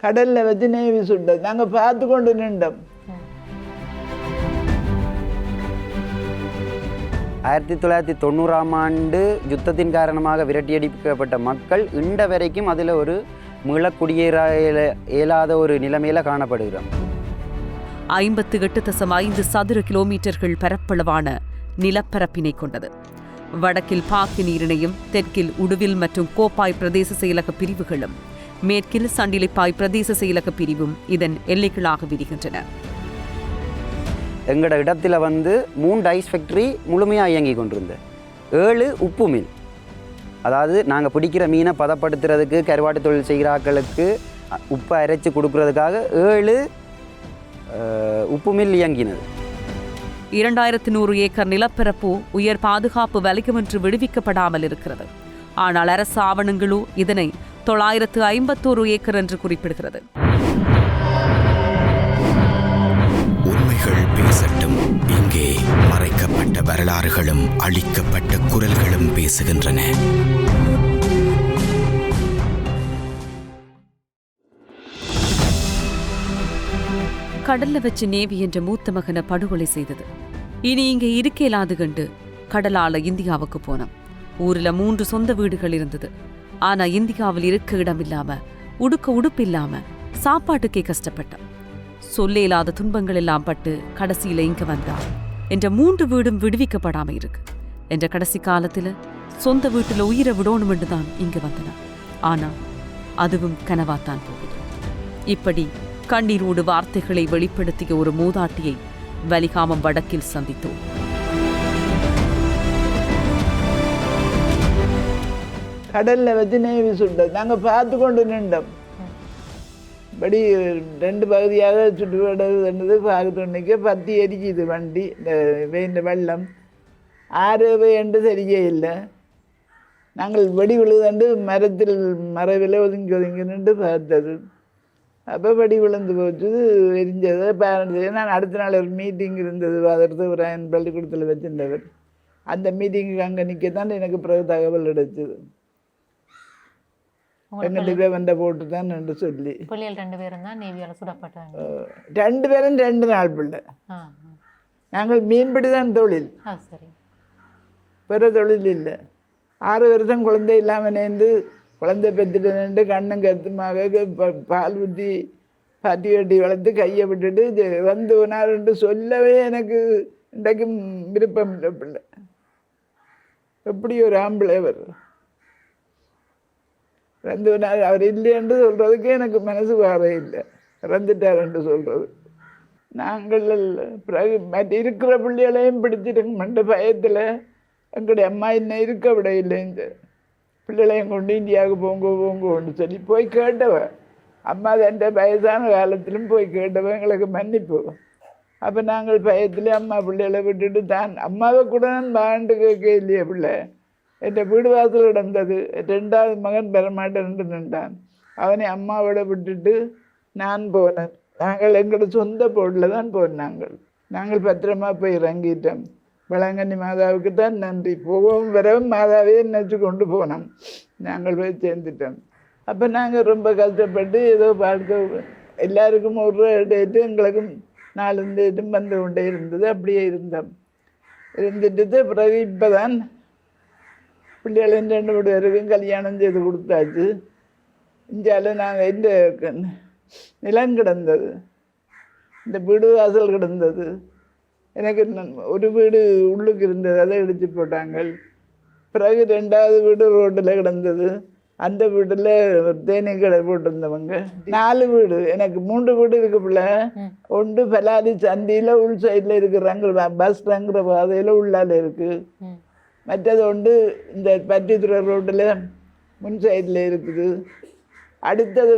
கடலில் வச்சு நேவி சுட்டது. நாங்கள் பார்த்து கொண்டு நின்றோம். 1990ஆம் ஆண்டு யுத்தத்தின் காரணமாக விரட்டியடிக்கப்பட்ட மக்கள் இன்ற வரைக்கும் அதில் ஒரு மீளக்குடியேற இயலாத ஒரு நிலைமையில் காணப்படுகிறோம். 58.5 சதுர கிலோமீட்டர்கள் பரப்பளவான நிலப்பரப்பினை கொண்டது. வடக்கில் பாக்கு நீரிணையும், தெற்கில் உடுவில் மற்றும் கோப்பாய் பிரதேச செயலக பிரிவுகளும், மேற்கில் சண்டிலிப்பாய் பிரதேச செயலக பிரிவும் இதன் எல்லைகளாக விரிகின்றன. எங்களோட இடத்துல 3 ஐஸ் ஃபேக்டரி முழுமையாக இயங்கி கொண்டிருந்தது. 7 உப்பு மில், அதாவது நாங்கள் பிடிக்கிற மீனை பதப்படுத்துறதுக்கு, கருவாட்டு தொழில் செய்கிற ஆட்களுக்கு உப்பை அரைச்சி கொடுக்கறதுக்காக 7 உப்பு மில் இயங்கினது. 2100 ஏக்கர் நிலப்பரப்பு உயர் பாதுகாப்பு வலயமென்று விடுவிக்கப்படாமல் இருக்கிறது. ஆனால் அரசு ஆவணங்களோ இதனை 951 ஏக்கர் என்று குறிப்பிடுகிறது. உண்மைகள் பேசட்டும். இங்கே மறைக்கப்பட்ட வரலாறுகளும் அழிக்கப்பட்ட குரல்களும் பேசுகின்றன. கடல்ல வச்சு நேவி என்ற மூத்த மகனை படுகொலை செய்தது. இனி இங்கே இருக்க இயலாது கண்டு கடலால இந்தியாவுக்கு போனோம். ஊரில் 3 சொந்த வீடுகள் இருந்தது. ஆனா இந்தியாவில் இருக்க இடம் இல்லாம, உடுக்க உடுப்பு இல்லாம, சாப்பாட்டுக்கே கஷ்டப்பட்டோம். சொல்ல இல்லாத துன்பங்கள் எல்லாம் பட்டு கடைசியில இங்க வந்தா என்ற 3 வீடும் விடுவிக்கப்படாம இருக்கு. என்ற கடைசி காலத்துல சொந்த வீட்டுல உயிரை விடணும் என்றுதான் இங்க வந்தன. ஆனா அதுவும் கனவாத்தான் போகுது. இப்படி கண்ணீரோடு வார்த்தைகளை வெளிப்படுத்திய ஒரு மூதாட்டியை வலிகாமம் வடக்கில் சந்தித்தோம். கடலில் வச்சு நேவி சுட்டது. நாங்கள் பார்த்து கொண்டு நின்றோம். படி 2 பகுதியாக சுற்றுப்படுறது பார்த்து நிற்க பத்தி எரிக்குது வண்டி. இந்த வெள்ளம் 6 என்று தெரிய இல்லை. நாங்கள் வெடி விழுதண்டு மரத்தில் மறைவில் ஒதுங்கி நின்று பார்த்தது. அப்போ படி விழுந்து போச்சு, எரிஞ்சது. நான் அடுத்த நாள் ஒரு மீட்டிங் இருந்தது, அதற்கு பள்ளிக்கூடத்தில் வச்சிருந்தவர். அந்த மீட்டிங்கு அங்கே நிற்கத்தான் எனக்கு பிறகு தகவல் கிடைச்சது. எங்களுக்கு வந்த போட்டு தான் என்று சொல்லி 2 பேரும் தான் நேவியால் சுடப்பட்டாங்க. 2 பேரும் 2 நாள் பிள்ளை. நாங்கள் மீன்பிடி தான் தொழில், பிற தொழில் இல்லை. 6 வருஷம் குழந்தை இல்லாமல் நேர்ந்து குழந்தை பெற்றுட்டு நின்று கண்ணும் கருத்துமாக பால் ஊற்றி பட்டி கட்டி வளர்த்து கையை விட்டுட்டு வந்து போனார்ன்ட்டு சொல்லவே எனக்கு இன்றைக்கும் விருப்பம் இல்லை. பிள்ளை எப்படி ஒரு ஆம்பளை அவர் இறந்து போனார். அவர் இல்லையென்று சொல்கிறதுக்கே எனக்கு மனசு வாரே இல்லை. இறந்துட்டார் என்று சொல்கிறது. நாங்கள் பிறகு மற்ற இருக்கிற பிள்ளைகளையும் பிடிச்சிட்டு பயத்தில் எங்களுடைய அம்மா இன்னும் இருக்க விட இல்லை. இந்த பிள்ளைகளையும் கொண்டு இந்தியாவுக்கு போங்கன்னு சொல்லி போய் கேட்டவ. அம்மா என்ற வயசான காலத்திலும் போய் கேட்டவ. எங்களுக்கு மன்னிப்பு. அப்போ நாங்கள் பயத்தில் அம்மா பிள்ளைகளை விட்டுட்டு தான் அம்மாவை கூட நான் வாண்டு கேட்க இல்லையே. பிள்ளை என் வீடு வாசல் கிடந்தது. 2வது மகன் பெறமாட்டேன்னு நின்றான். அவனை அம்மாவோட விட்டுட்டு நான் போனேன். நாங்கள் எங்களோட சொந்த போட்டில் தான் போனாங்க. நாங்கள் பத்திரமா போய் இறங்கிட்டோம். வேளாங்கண்ணி மாதாவுக்கு தான் நன்றி. போகவும் வரவும் மாதாவே நினச்சி கொண்டு போனோம். நாங்கள் போய் சேர்ந்துட்டோம். அப்போ நாங்கள் ரொம்ப கஷ்டப்பட்டு ஏதோ பார்க்க எல்லாருக்கும் ஒரு டேட்டு எங்களுக்கும் 4 டேட்டும் வந்து கொண்டே இருந்தது. அப்படியே இருந்துட்டு பிறகு இப்போ தான் பிள்ளைகளின் 2 பேருக்கும் கல்யாணம் செய்து கொடுத்தாச்சு. இந்தியாவில் நாங்கள் இந்த நிலம் கிடந்தது, இந்த வீடு வாசல் கிடந்தது. எனக்கு ஒரு வீடு உள்ளுக்கு இருந்தது, அதை இடித்து போட்டாங்க. பிறகு 2வது வீடு ரோட்டில் கிடந்தது. அந்த வீட்டில் தேனீ கடை போட்டிருந்தவங்க. 4 வீடு. எனக்கு 3 வீடு இருக்கு பிள்ளை. ஒன்று பலாரி சந்தியில் உள் சைடில் இருக்கிறாங்க, பஸ் தங்குற பாதையில் உள்ளால் இருக்குது. மற்றது ஒன்று இந்த பட்டித்துறை ரோட்டில் முன் சைடில் இருக்குது. அடுத்தது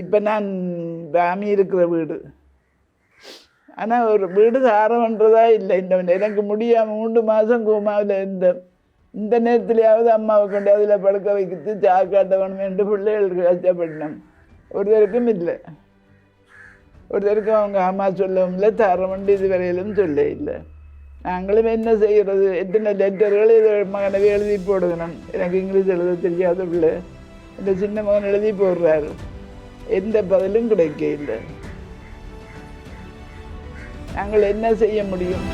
இப்போ நான் ராமி இருக்கிற வீடு. ஆனால் ஒரு வீடு சாரம்ன்றதா இல்லை. எனக்கு முடியாமல் 3 மாதம் கோமாவில் இந்த நேரத்துலையாவது அம்மாவை கொண்டு அதில் படுக்க வைக்கிறது சாக்காட்ட வேணும் என்று பிள்ளைகளுக்கு கஷ்டப்பட்டோம். ஒருத்தருக்கும் இல்லை. ஒருத்தருக்கும் அவங்க அம்மா சொல்லவும் இல்லை, தரவண்டு இது வரையிலும் சொல்ல இல்லை. நாங்களும் என்ன செய்கிறது? எத்தனை லெட்டர்கள் இது மகனவே எழுதி போடுகணும். எனக்கு இங்கிலீஷ் எழுத தெரியாத பிள்ளை. இந்த சின்ன மகன் எழுதி போடுறாரு, எந்த பதிலும் கிடைக்க இல்லை. நாங்கள் என்ன செய்ய முடியும்?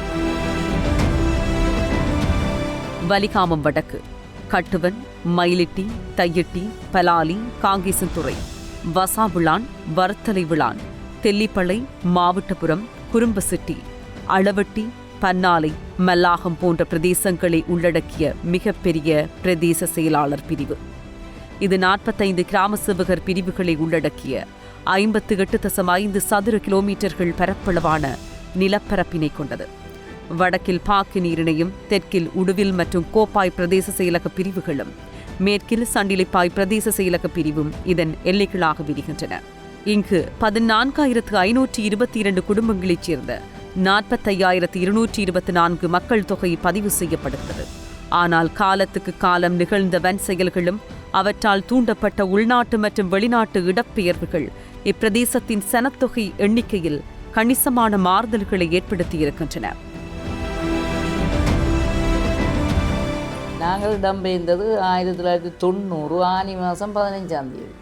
வலிகாமம் வடக்கு, கட்டுவன், மயிலிட்டி, தையிட்டி, பலாலி, காங்கேசன்துறை, வசாவிளான், வர்த்தலை விளான், தெல்லிப்பளை, மாவட்டபுரம், குறும்பசிட்டி, அளவட்டி, பன்னாலை, மல்லாகம் போன்ற பிரதேசங்களை உள்ளடக்கிய மிகப்பெரிய பிரதேச செயலாளர் பிரிவு. இது 45 கிராம சேவகர் பிரிவுகளை உள்ளடக்கிய 58.5 சதுர கிலோமீட்டர்கள் பரப்பளவான நிலப்பரப்பினை கொண்டது. வடக்கில் பாக்கு நீரிணையும், தெற்கில் உடுவில் மற்றும் கோப்பாய் பிரதேச செயலக பிரிவுகளும், மேற்கில் சண்டிலிப்பாய் பிரதேச செயலக பிரிவும் இதன் எல்லைகளாக விரிகின்றன. இங்கு 14,522 குடும்பங்களைச் சேர்ந்த 45,224 மக்கள் தொகை பதிவு செய்யப்படுகிறது. ஆனால் காலத்துக்கு காலம் நிகழ்ந்த வன் செயல்களும் அவற்றால் தூண்டப்பட்ட உள்நாட்டு மற்றும் வெளிநாட்டு இடப்பெயர்வுகள் இப்பிரதேசத்தின் சனத்தொகை எண்ணிக்கையில் கணிசமான மாறுதல்களை ஏற்படுத்தியிருக்கின்றன. நாங்கள் இடம்பெயர்ந்தது 1990 ஆனி மாதம் 15ஆம் தேதி.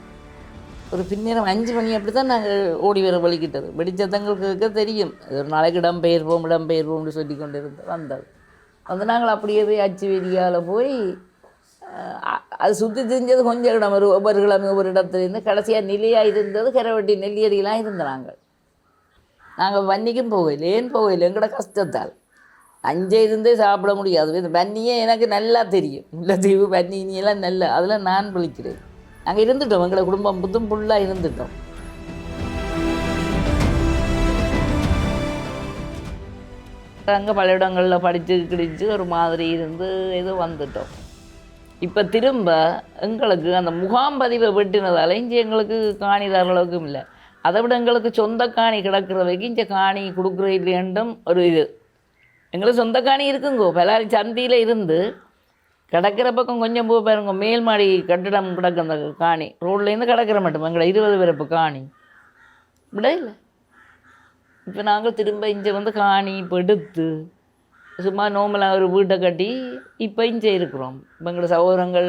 ஒரு பின்னேரம் 5 மணி அப்படி தான் நாங்கள் ஓடி வர வலிக்கிட்டது. வெடிச்சத்தங்களுக்கு தெரியும், ஒரு நாளைக்கு இடம்பெயர்வோம்னு சொல்லி கொண்டு வந்தது. வந்து நாங்கள் அப்படியே போய் அச்சு வெடியால் போய் அது சுற்றி தெரிஞ்சது கொஞ்சம் இடம், ஒவ்வொரு கிழமை ஒவ்வொரு இடத்துலேருந்து கடைசியாக நிலையாக இருந்தது கரவட்டி நெல்லியடியெல்லாம் இருந்த நாங்கள் வன்னிக்கும் போகல. ஏன் போகல? எங்களோட கஷ்டத்தால். அஞ்சே இருந்தே சாப்பிட முடியாது. இந்த வன்னியே எனக்கு நல்லா தெரியும், முல்லைத்தீவு வன்னி இனியெல்லாம் நல்ல, அதில் நான் விழிக்கிறேன். நாங்கள் இருந்துட்டோம், எங்களை குடும்பம் புதும் ஃபுல்லாக இருந்துட்டோம். அங்கே பல இடங்களில் படித்து கிடிச்சு ஒரு மாதிரி இருந்து ஏதோ வந்துட்டோம். இப்போ திரும்ப எங்களுக்கு அந்த முகாம் பதிவை வெட்டினதால் இங்கே எங்களுக்கு காணி தர அளவுக்கும் இல்லை. அதை விட எங்களுக்கு சொந்த காணி கிடக்கிறவைக்கு இங்கே காணி கொடுக்குற இல்லையண்டும் ஒரு இது. எங்களுக்கு சொந்த காணி இருக்குங்கோ, பலாரி சந்தியில் இருந்து கிடக்கிற பக்கம் கொஞ்சம் போய் பாருங்க, மேல் மாடி கட்டிடம் கிடக்கு அந்த காணி, ரோட்லேருந்து கிடக்கிற மட்டும் எங்களை 20 பிறப்பு காணி விட இல்லை. இப்போ நாங்கள் திரும்ப இங்கே வந்து காணி இப்போ எடுத்து சும்மா நோமலாக ஒரு வீட்டை கட்டி இப்போ இங்கே இருக்கிறோம். இப்போ எங்களோட சகோதரங்கள்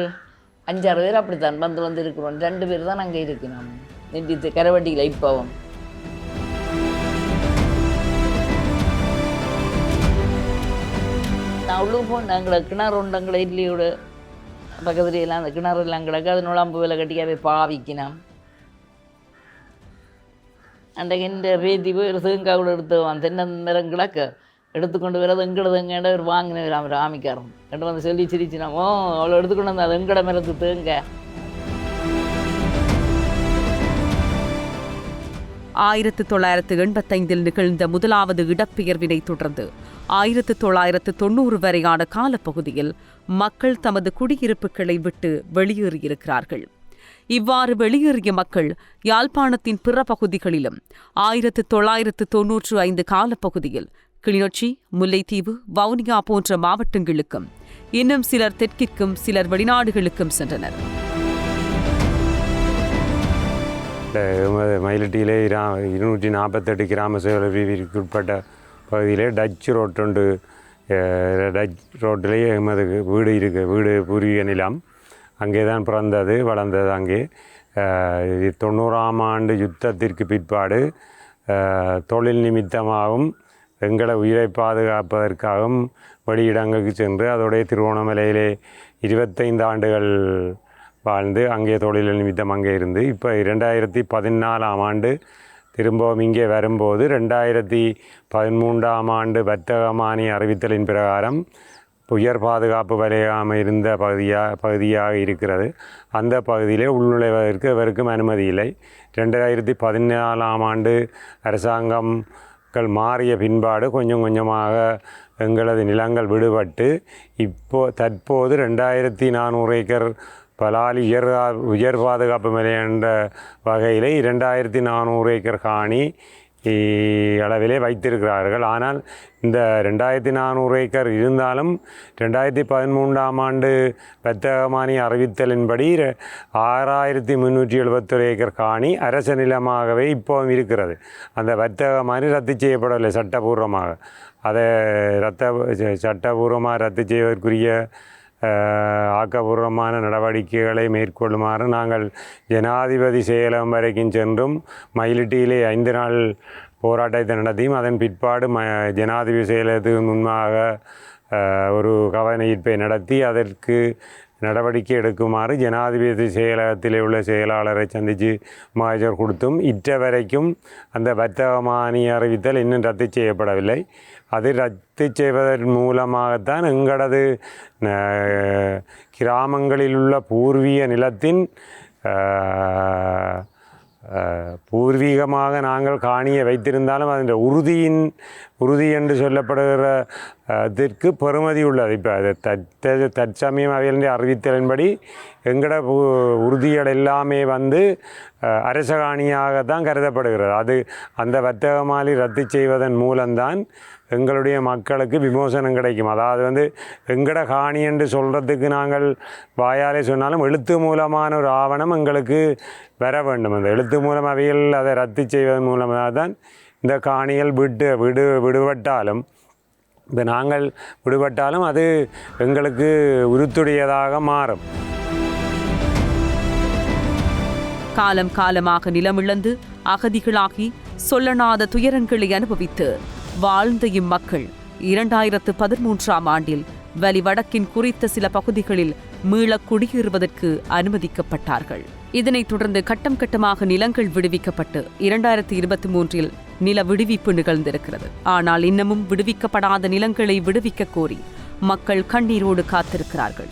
5-6 பேர் அப்படித்தான் வந்து இருக்கிறோம். 2 பேர் தான் அங்கே இருக்கிறோம் நெஞ்சித்து கரவட்டியில். இப்போவும் நான் உள்ளுக்கு போனேன். எங்களை கிணறு உண்டு, எங்களை இட்லியோட பக்கத்துலையெல்லாம் அந்த கிணறு எல்லாம் கிடக்கு. அது நுழம்பு விலை கட்டியாவே பாவிக்கினோம். அன்றைக்கு இந்த பேத்தி போய் ஒரு தேங்காய் கூட எடுத்துவான், தென்னை மரம் கிடக்க எடுத்துக்கொண்டு வரது எங்கடது எங்கட ஒரு வாங்கினவர் அவர் ஆமிக்காரன் என்கிட்ட வந்து சொல்லி சிரிச்சினாமோ, அவ்வளோ எடுத்துக்கொண்டு வந்து அது எங்கட மரத்து தேங்காய். 1985 நிகழ்ந்த முதலாவது இடப்பெயர்வினை தொடர்ந்து 1990 வரையான காலப்பகுதியில் மக்கள் தமது குடியிருப்புகளை விட்டு வெளியேறியிருக்கிறார்கள். இவ்வாறு வெளியேறிய மக்கள் யாழ்ப்பாணத்தின் பிற பகுதிகளிலும் 1995 காலப்பகுதியில் கிளிநொச்சி, முல்லைத்தீவு, வவுனியா போன்ற மாவட்டங்களுக்கும், இன்னும் சிலர் தெற்கிற்கும், சிலர் வெளிநாடுகளுக்கும் சென்றனர். மயிலிட்டியிலே 248 கிராம சேவை பிரிவிற்கு உட்பட்ட பகுதியிலே டச் ரோட்டுண்டு. டச் ரோட்டிலேயே எமது வீடு இருக்குது. வீடு பூர்வீக நிலம். அங்கே தான் பிறந்தது, வளர்ந்தது. அங்கே 90ஆம் ஆண்டு யுத்தத்திற்கு பிற்பாடு தொழில் நிமித்தமாகவும் எங்களை உயிரை பாதுகாப்பதற்காகவும் வெளியிடங்களுக்கு சென்று அதோடைய திருவோணமலையிலே 25 ஆண்டுகள் வாழ்ந்து அங்கே தொழில் நிமித்தம் அங்கே இருந்து இப்போ 2014ஆம் ஆண்டு திரும்பவும் இங்கே வரும்போது 2013ஆம் ஆண்டு வர்த்தகமானி அறிவித்தலின் பிரகாரம் உயர் பாதுகாப்பு வலயமாக இருந்த பகுதியாக இருக்கிறது. அந்த பகுதியிலே உள்நுழைவதற்கு எவருக்கும் அனுமதி இல்லை. 2014ஆம் ஆண்டு அரசாங்கங்கள் மாறிய பின்பாடு கொஞ்சம் கொஞ்சமாக எங்களது நிலங்கள் விடுபட்டு தற்போது 2400 ஏக்கர் பலாலி உயர் பாதுகாப்பு நிலையம் என்ற வகையில் 2400 ஏக்கர் காணி அளவிலே வைத்திருக்கிறார்கள். ஆனால் இந்த 2400 ஏக்கர் இருந்தாலும் 2013ஆம் ஆண்டு வர்த்தகமானி அறிவித்தலின்படி 6371 ஏக்கர் காணி அரச நிலமாகவே இப்போவும் இருக்கிறது. அந்த வர்த்தகமானி ரத்து செய்யப்படவில்லை சட்டபூர்வமாக. அதை சட்டபூர்வமாக ரத்து செய்வதற்குரிய ஆக்கப்பூர்வமான நடவடிக்கைகளை மேற்கொள்ளுமாறு நாங்கள் ஜனாதிபதி செயலகம் வரைக்கும் சென்றும் மயிலிட்டியிலே 5 நாள் போராட்டத்தை நடத்தியும் அதன் பிற்பாடு ஜனாதிபதி செயலகத்துக்கு முன்பாக ஒரு கவன ஈர்ப்பை நடத்தி அதற்கு நடவடிக்கை எடுக்குமாறு ஜனாதிபதி செயலகத்தில் உள்ள செயலாளரை சந்தித்து மகஜர் கொடுத்தும் இற்ற வரைக்கும் அந்த வர்த்தகமானி அறிவித்தல் இன்னும் ரத்து செய்யப்படவில்லை. அது ரத்து செய்வதன் மூலமாகத்தான் எங்களது கிராமங்களில் உள்ள பூர்வீக நிலத்தின் பூர்வீகமாக நாங்கள் காணியை வைத்திருந்தாலும் அதன் உறுதி என்று சொல்லப்படுகிற இதற்கு பெறுமதி உள்ளது. இப்போ அது தற்சமயம் அவையினுடைய அறிவித்தலின்படி எங்களோட உறுதிகள் எல்லாமே அரச காணியாகத்தான் கருதப்படுகிறது. அது அந்த வர்த்தகமாலி ரத்து செய்வதன் மூலம்தான் எங்களுடைய மக்களுக்கு விமோசனம் கிடைக்கும். அதாவது எங்கட காணி என்று சொல்கிறதுக்கு நாங்கள் வாயாலே சொன்னாலும் எழுத்து மூலமான ஒரு ஆவணம் எங்களுக்கு வர வேண்டும். அந்த எழுத்து மூலம் அவைகள் அதை ரத்து செய்வதன் மூலமாக தான் இந்த காணிகள் விடுபட்டாலும் நாங்கள் விடுபட்டாலும் அது எங்களுக்கு உறுத்துடையதாக மாறும். காலம் காலமாக நிலமிழந்து அகதிகளாகி சொல்லனாத துயரங்களை அனுபவித்து வாழ்ந்த இம்மக்கள் 2013ஆம் ஆண்டில் வலி வடக்கின் குறித்த சில பகுதிகளில் மீள குடியேறுவதற்கு அனுமதிக்கப்பட்டார்கள். இதனைத் தொடர்ந்து கட்டம் கட்டமாக நிலங்கள் விடுவிக்கப்பட்டு 2023இல் நில விடுவிப்பு நிகழ்ந்திருக்கிறது. ஆனால் இன்னமும் விடுவிக்கப்படாத நிலங்களை விடுவிக்க கோரி மக்கள் கண்ணீரோடு காத்திருக்கிறார்கள்.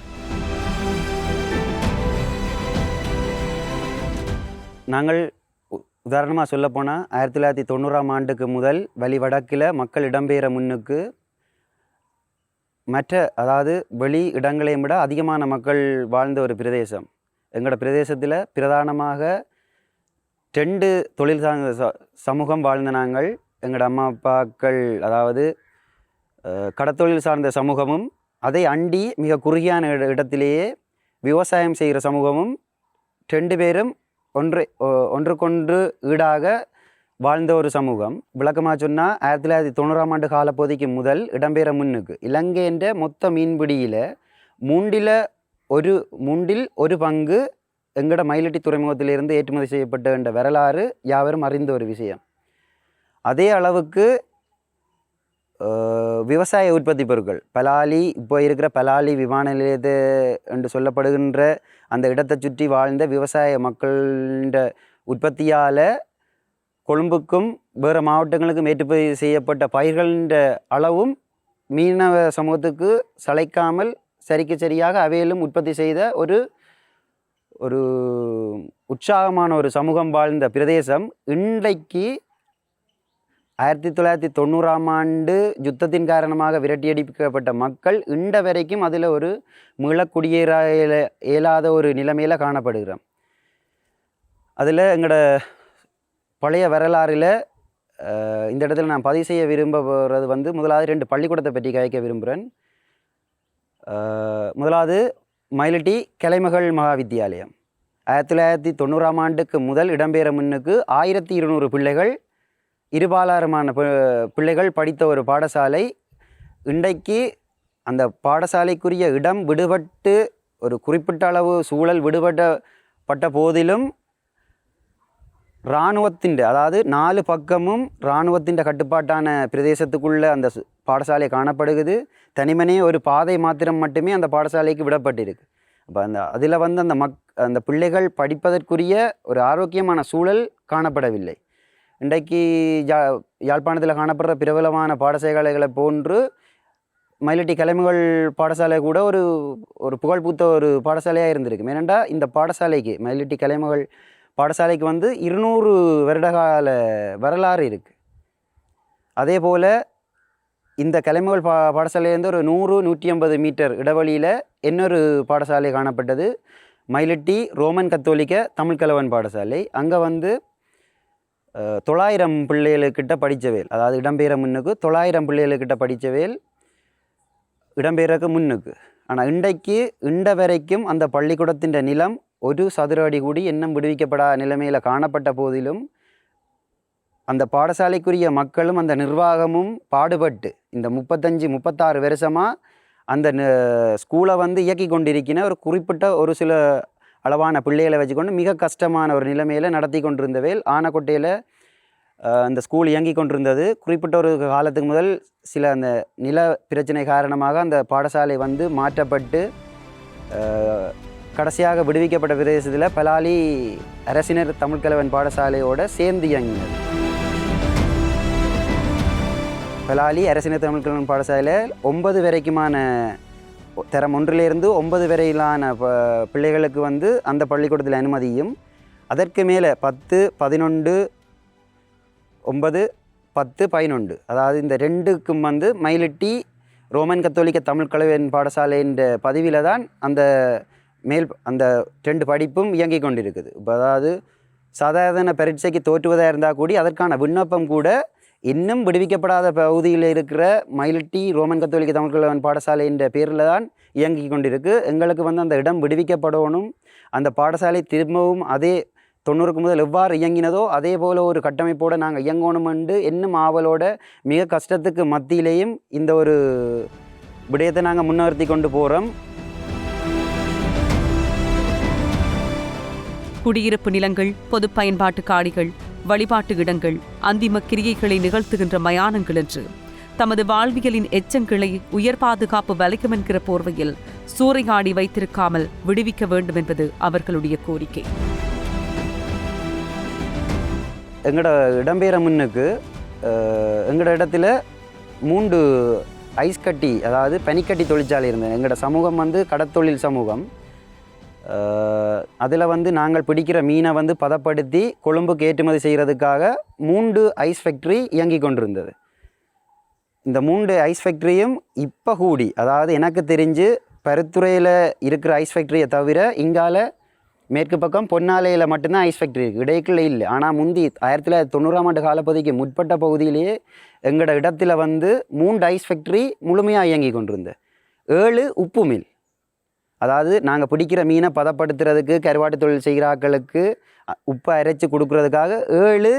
நாங்கள் உதாரணமாக சொல்லப்போனால் 1990ஆம் ஆண்டுக்கு முதல் வலி வடக்கில் மக்கள் இடம்பெயர முன்னுக்கு அதாவது வெளி இடங்களையும் விட அதிகமான மக்கள் வாழ்ந்த ஒரு பிரதேசம். எங்களோட பிரதேசத்தில் பிரதானமாக 2 தொழில் சார்ந்த சமூகம் வாழ்ந்த நாங்கள். எங்களோட அம்மா அப்பாக்கள் அதாவது கடத்தொழில் சார்ந்த சமூகமும் அதை அண்டி மிக குறுகியான இடத்திலேயே விவசாயம் செய்கிற சமூகமும் 2 பேரும் ஒன்றுக்கொன்று ஈடாக வாழ்ந்த ஒரு சமூகம். விளக்கமாக சொன்னால் 1990ஆம் ஆண்டு காலப்பகுதிக்கு முதல் இடம்பெயர முன்னுக்கு இலங்கை என்ற மொத்த மீன்பிடியில் மூன்றில் ஒரு பங்கு எங்களோட மயிலிட்டி துறைமுகத்திலிருந்து ஏற்றுமதி செய்யப்பட்ட என்ற வரலாறு யாவரும் அறிந்த ஒரு விஷயம். அதே அளவுக்கு விவசாய உற்பத்தி பொருட்கள் பலாலி இப்போ இருக்கிற பலாலி விமான நிலையத்தை என்று சொல்லப்படுகின்ற அந்த இடத்தை சுற்றி வாழ்ந்த விவசாய மக்களின் உற்பத்தியால் கொழும்புக்கும் வேறு மாவட்டங்களுக்கும் ஏற்றுமதி செய்யப்பட்ட பயிர்களின் அளவும் மீனவ சமூகத்துக்கு சளைக்காமல் சரியாக அவையிலும் உற்பத்தி செய்த ஒரு உற்சாகமான ஒரு சமூகம் வாழ்ந்த பிரதேசம் இன்றைக்கு 1990ஆம் ஆண்டு யுத்தத்தின் காரணமாக விரட்டியடிக்கப்பட்ட மக்கள் இன்ற வரைக்கும் அதில் ஒரு மீளக்குடியேற இயலாத ஒரு நிலைமையில் காணப்படுகிறோம். அதில் எங்களோட பழைய வரலாறில் இந்த இடத்துல நான் பதிவு செய்ய விரும்புகிறது முதலாவது 2 பள்ளிக்கூடத்தை பற்றி கதைக்க விரும்புகிறேன். முதலாவது மயிலிட்டி கலைமகள் மகா வித்தியாலயம் 1990ஆம் ஆண்டுக்கு முதல் இடம்பெயர முன்னுக்கு 1200 பிள்ளைகள் இருபாலாரமான பிள்ளைகள் படித்த ஒரு பாடசாலை. இன்றைக்கு அந்த பாடசாலைக்குரிய இடம் விடுபட்டு ஒரு குறிப்பிட்ட அளவு சூழல் விடுபட்ட போதிலும் இராணுவத்தின் அதாவது 4 பக்கமும் இராணுவத்தின் கட்டுப்பாட்டான பிரதேசத்துக்குள்ளே அந்த பாடசாலை காணப்படுகிறது. தனிமனே ஒரு பாதை மாத்திரம் மட்டுமே அந்த பாடசாலைக்கு விடப்பட்டிருக்கு. அப்போ அதில் அந்த பிள்ளைகள் படிப்பதற்குரிய ஒரு ஆரோக்கியமான சூழல் காணப்படவில்லை. இன்றைக்கு யாழ்ப்பாணத்தில் காணப்படுற பிரபலமான பாடசாலைகளை போன்று மயிலிட்டி கலைமகள் பாடசாலை கூட ஒரு புகழ்பூத்த ஒரு பாடசாலையாக இருந்திருக்கு. ஏனென்றால் இந்த பாடசாலைக்கு மயிலிட்டி கலைமகள் பாடசாலைக்கு 200 வருடகால வரலாறு இருக்குது. அதே போல் இந்த கலைமகள் பாடசாலையிலேருந்து ஒரு 100-150 மீட்டர் இடைவெளியில் இன்னொரு பாடசாலை காணப்பட்டது. மயிலிட்டி ரோமன் கத்தோலிக்க தமிழ் கலவன் பாடசாலை. அங்கே 900 பிள்ளைகளுக்கிட்ட படித்தவேல், அதாவது இடம்பெயர முன்னுக்கு 900 பிள்ளைகளுக்கிட்ட படித்தவேல் இடம்பெயருக்கு முன்னுக்கு. ஆனால் இன்றைக்கு வரைக்கும் அந்த பள்ளிக்கூடத்தின் நிலம் 1 சதுர அடி கூடி இன்னும் விடுவிக்கப்படாத நிலைமையில் காணப்பட்ட போதிலும் அந்த பாடசாலைக்குரிய மக்களும் அந்த நிர்வாகமும் பாடுபட்டு இந்த 35-36 வருஷமாக அந்த ஸ்கூலை வந்து இயக்கி கொண்டிருக்கின ஒரு குறிப்பிட்ட ஒரு சில அளவான பிள்ளைகளை வச்சுக்கொண்டு மிக கஷ்டமான ஒரு நிலைமையில் நடத்தி கொண்டிருந்தவேல் ஆனக்கோட்டையில் அந்த ஸ்கூல் இயங்கி கொண்டிருந்தது. குறிப்பிட்ட ஒரு காலத்துக்கு முதல் சில அந்த நில பிரச்சனை காரணமாக அந்த பாடசாலை வந்து மாற்றப்பட்டு கடைசியாக விடுவிக்கப்பட்ட பிரதேசத்தில் பலாலி அரசினர் தமிழ்கலவன் பாடசாலையோடு சேர்ந்து இயங்கினது. பலாலி அரசினர் தமிழ்கலவன் பாடசாலையில் 9 வரைக்குமான தரம் 1லிருந்து 9 வரையிலான பிள்ளைகளுக்கு வந்து அந்த பள்ளிக்கூடத்தில் அனுமதியும், அதற்கு மேலே 10, 11, 9, 10, 11 அதாவது இந்த 2க்கும் வந்து மயிலிட்டி ரோமன் கத்தோலிக்க தமிழ்கலவன் பாடசாலையின் பதிவில் தான் அந்த அந்த 2 படிப்பும் இயங்கி கொண்டிருக்குது. இப்போ அதாவது சாதாரண பரீட்சைக்கு தோற்றுவதாக இருந்தால் கூடி அதற்கான விண்ணப்பம் கூட இன்னும் விடுவிக்கப்படாத பகுதியில் இருக்கிற மயிலிட்டி ரோமன் கத்தோலிக்க தமிழ்கலவன் பாடசாலையின் பேரில் தான் இயங்கி கொண்டிருக்கு. எங்களுக்கு வந்து அந்த இடம் விடுவிக்கப்படணும், அந்த பாடசாலை திரும்பவும் அதே 90க்கு முதல் எவ்வாறு இயங்கினதோ அதே போல் ஒரு கட்டமைப்போடு நாங்கள் இயங்கணுமென்று இன்னும் ஆவலோட மிக கஷ்டத்துக்கு மத்தியிலேயும் இந்த ஒரு விடயத்தை நாங்கள் முன்னேற்றி கொண்டு போகிறோம். குடியிருப்பு நிலங்கள், பொது பயன்பாட்டு காணிகள், வழிபாட்டு இடங்கள், அந்திம கிரியைகளை நிகழ்த்துகின்ற மயானங்கள் என்று தமது வாழ்வியலின் எச்சங்களை உயர் பாதுகாப்பு வலைக்கம் என்கிற போர்வையில் சூறையாடி வைத்திருக்காமல் விடுவிக்க வேண்டும் என்பது அவர்களுடைய கோரிக்கை. எங்களோட இடம்பெயர முன்னுக்கு எங்களோட இடத்துல 3 ஐஸ் கட்டி அதாவது பனிக்கட்டி தொழிற்சாலை இருந்தது. எங்களோட சமூகம் வந்து கடற்தொழில் சமூகம். அதில் வந்து நாங்கள் பிடிக்கிற மீனை வந்து பதப்படுத்தி கொழும்புக்கு ஏற்றுமதி செய்கிறதுக்காக 3 ஐஸ் ஃபேக்ட்ரி இயங்கி கொண்டிருந்தது. இந்த 3 ஐஸ் ஃபேக்ட்ரியும் இப்போ கூடி, அதாவது எனக்கு தெரிஞ்சு பருத்துறையில் இருக்கிற ஐஸ் ஃபேக்ட்ரியை தவிர இங்கால மேற்கு பக்கம் பொன்னாலையில் மட்டும்தான் ஐஸ் ஃபேக்ட்ரி இருக்குது, இடைக்குள்ள இல்லை. ஆனால் முந்தி 1990ஆம் ஆண்டு காலப்பகுதிக்கு முற்பட்ட பகுதியிலேயே எங்களோட இடத்துல வந்து 3 ஐஸ் ஃபேக்ட்ரி முழுமையாக இயங்கி கொண்டிருந்தது. 7 உப்பு மில், அதாவது நாங்கள் பிடிக்கிற மீனை பதப்படுத்துறதுக்கு கருவாட்டு தொழில் செய்கிற ஆட்களுக்கு உப்பை அரைச்சி கொடுக்குறதுக்காக 7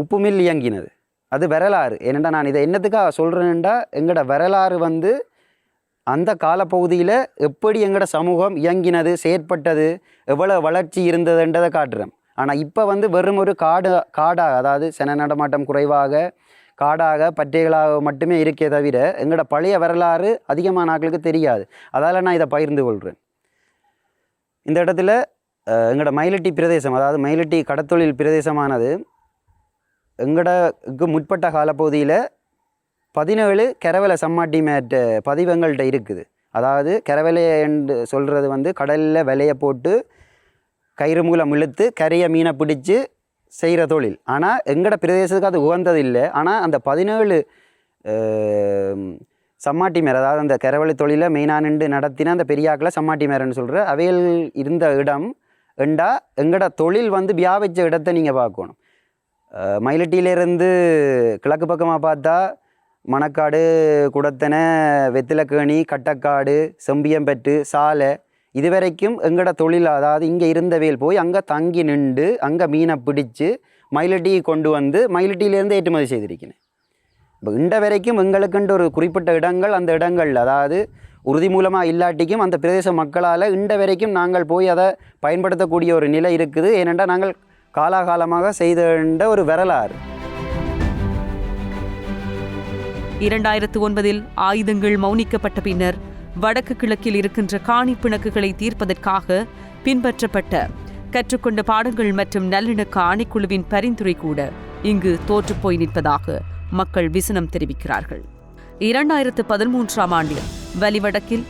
உப்பு மில் இயங்கினது. அது வரலாறு. ஏனெண்டா நான் இதை என்னத்துக்காக சொல்கிறேன்டா, எங்களோட வரலாறு வந்து அந்த காலப்பகுதியில் எப்படி எங்களோட சமூகம் இயங்கினது, செயற்பட்டது, எவ்வளோ வளர்ச்சி இருந்ததுன்றதை காட்டுறேன். ஆனால் இப்போ வந்து வெறும் ஒரு காடாக, அதாவது சென நடமாட்டம் குறைவாக காடாக பற்றைகளாக மட்டுமே இருக்கே தவிர எங்களோட பழைய வரலாறு அதிகமான ஆட்களுக்கு தெரியாது. அதால் நான் இதை பகிர்ந்து கொள்கிறேன். இந்த இடத்துல எங்களோட மயிலிட்டி பிரதேசம், அதாவது மயிலிட்டி கடத்தொழில் பிரதேசமானது எங்களோடக்கு முற்பட்ட காலப்பகுதியில் 17 கரவலை சம்மாட்டி மேட்ட பதிவங்கள்கிட்ட இருக்குது. அதாவது கரவலை என்று சொல்கிறது வந்து கடலில் விலையை போட்டு கயிறு மூலம் இழுத்து கரையை மீனை பிடிச்சி செய்கிற தொழில். ஆனால் எங்களோட பிரதேசத்துக்கு அது உகந்தது இல்லை. ஆனால் அந்த 17 சம்மாட்டி மேர், அதாவது அந்த கரவலை தொழிலை மெயினாக நின்று நடத்தின அந்த பெரியாக்களை சம்மாட்டி மேரன்னு சொல்கிற அவைகள் இருந்த இடம் எண்டா எங்களோட தொழில் வந்து வியாபிச்ச இடத்தை நீங்கள் பார்க்கணும். மயிலிட்டியிலேருந்து கிழக்கு பக்கமாக பார்த்தா மணக்காடு, குடத்தனை, வெத்திலக்கேணி, கட்டக்காடு, செம்பியம்பட்டு, சாலை, இதுவரைக்கும் எங்களோட தொழில், அதாவது இங்கே இருந்தவையில் போய் அங்கே தங்கி நின்று அங்கே மீனை பிடிச்சி மயிலிட்டி கொண்டு வந்து மயிலிட்டியிலேருந்து ஏற்றுமதி செய்திருக்கிறேன். இப்போ இந்த வரைக்கும் எங்களுக்குன்ற ஒரு குறிப்பிட்ட இடங்கள், அந்த இடங்கள் அதாவது உறுதி மூலமாக இல்லாட்டிக்கும் அந்த பிரதேச மக்களால் இந்த வரைக்கும் நாங்கள் போய் அதை பயன்படுத்தக்கூடிய ஒரு நிலை இருக்குது. ஏனென்றால் நாங்கள் காலாகாலமாக செய்த ஒரு வரலாறு. 2009 ஆயுதங்கள் மௌனிக்கப்பட்ட பின்னர் வடக்கு கிழக்கில் இருக்கின்ற காணி பிணக்குகளை தீர்ப்பதற்காக பின்பற்றப்பட்ட கற்றுக்கொண்ட பாடங்கள் மற்றும் நல்லிணக்க ஆணைக்குழுவின் பரிந்துரை கூட இங்கு தோற்றுப்போய் நிற்பதாக மக்கள் விசனம் தெரிவிக்கிறார்கள். 2013ஆம் ஆண்டில் வலிவடக்கில்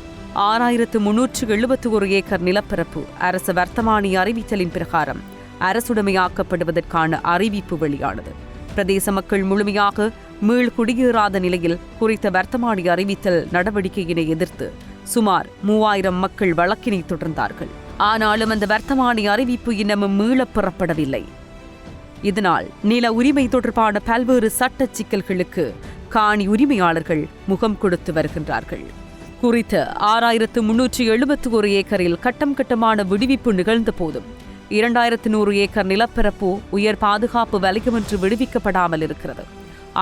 6371 ஏக்கர் நிலப்பரப்பு அரசு வர்த்தமானி அறிவித்தலின் பிரகாரம் அரசுடைமையாக்கப்படுவதற்கான அறிவிப்பு வெளியானது. பிரதேச மக்கள் முழுமையாக மீள் குடியேறாத நிலையில் குறித்த வர்த்தமானி அறிவித்தல் நடவடிக்கையினை எதிர்த்து சுமார் 3000 மக்கள் வழக்கினை தொடர்ந்தார்கள். ஆனாலும் அந்த வர்த்தமானி அறிவிப்பு இன்னமும் மீளப் பெறப்படவில்லை. இதனால் நில உரிமை தொடர்பான பல்வேறு சட்ட சிக்கல்களுக்கு காணி உரிமையாளர்கள் முகம் கொடுத்து வருகின்றார்கள். குறித்த 6371 ஏக்கரில் கட்டம் கட்டமான விடுவிப்பு நிகழ்ந்த போதும் 2100 ஏக்கர் நிலப்பரப்பு உயர் பாதுகாப்பு வலயம் என்று விடுவிக்கப்படாமல் இருக்கிறது.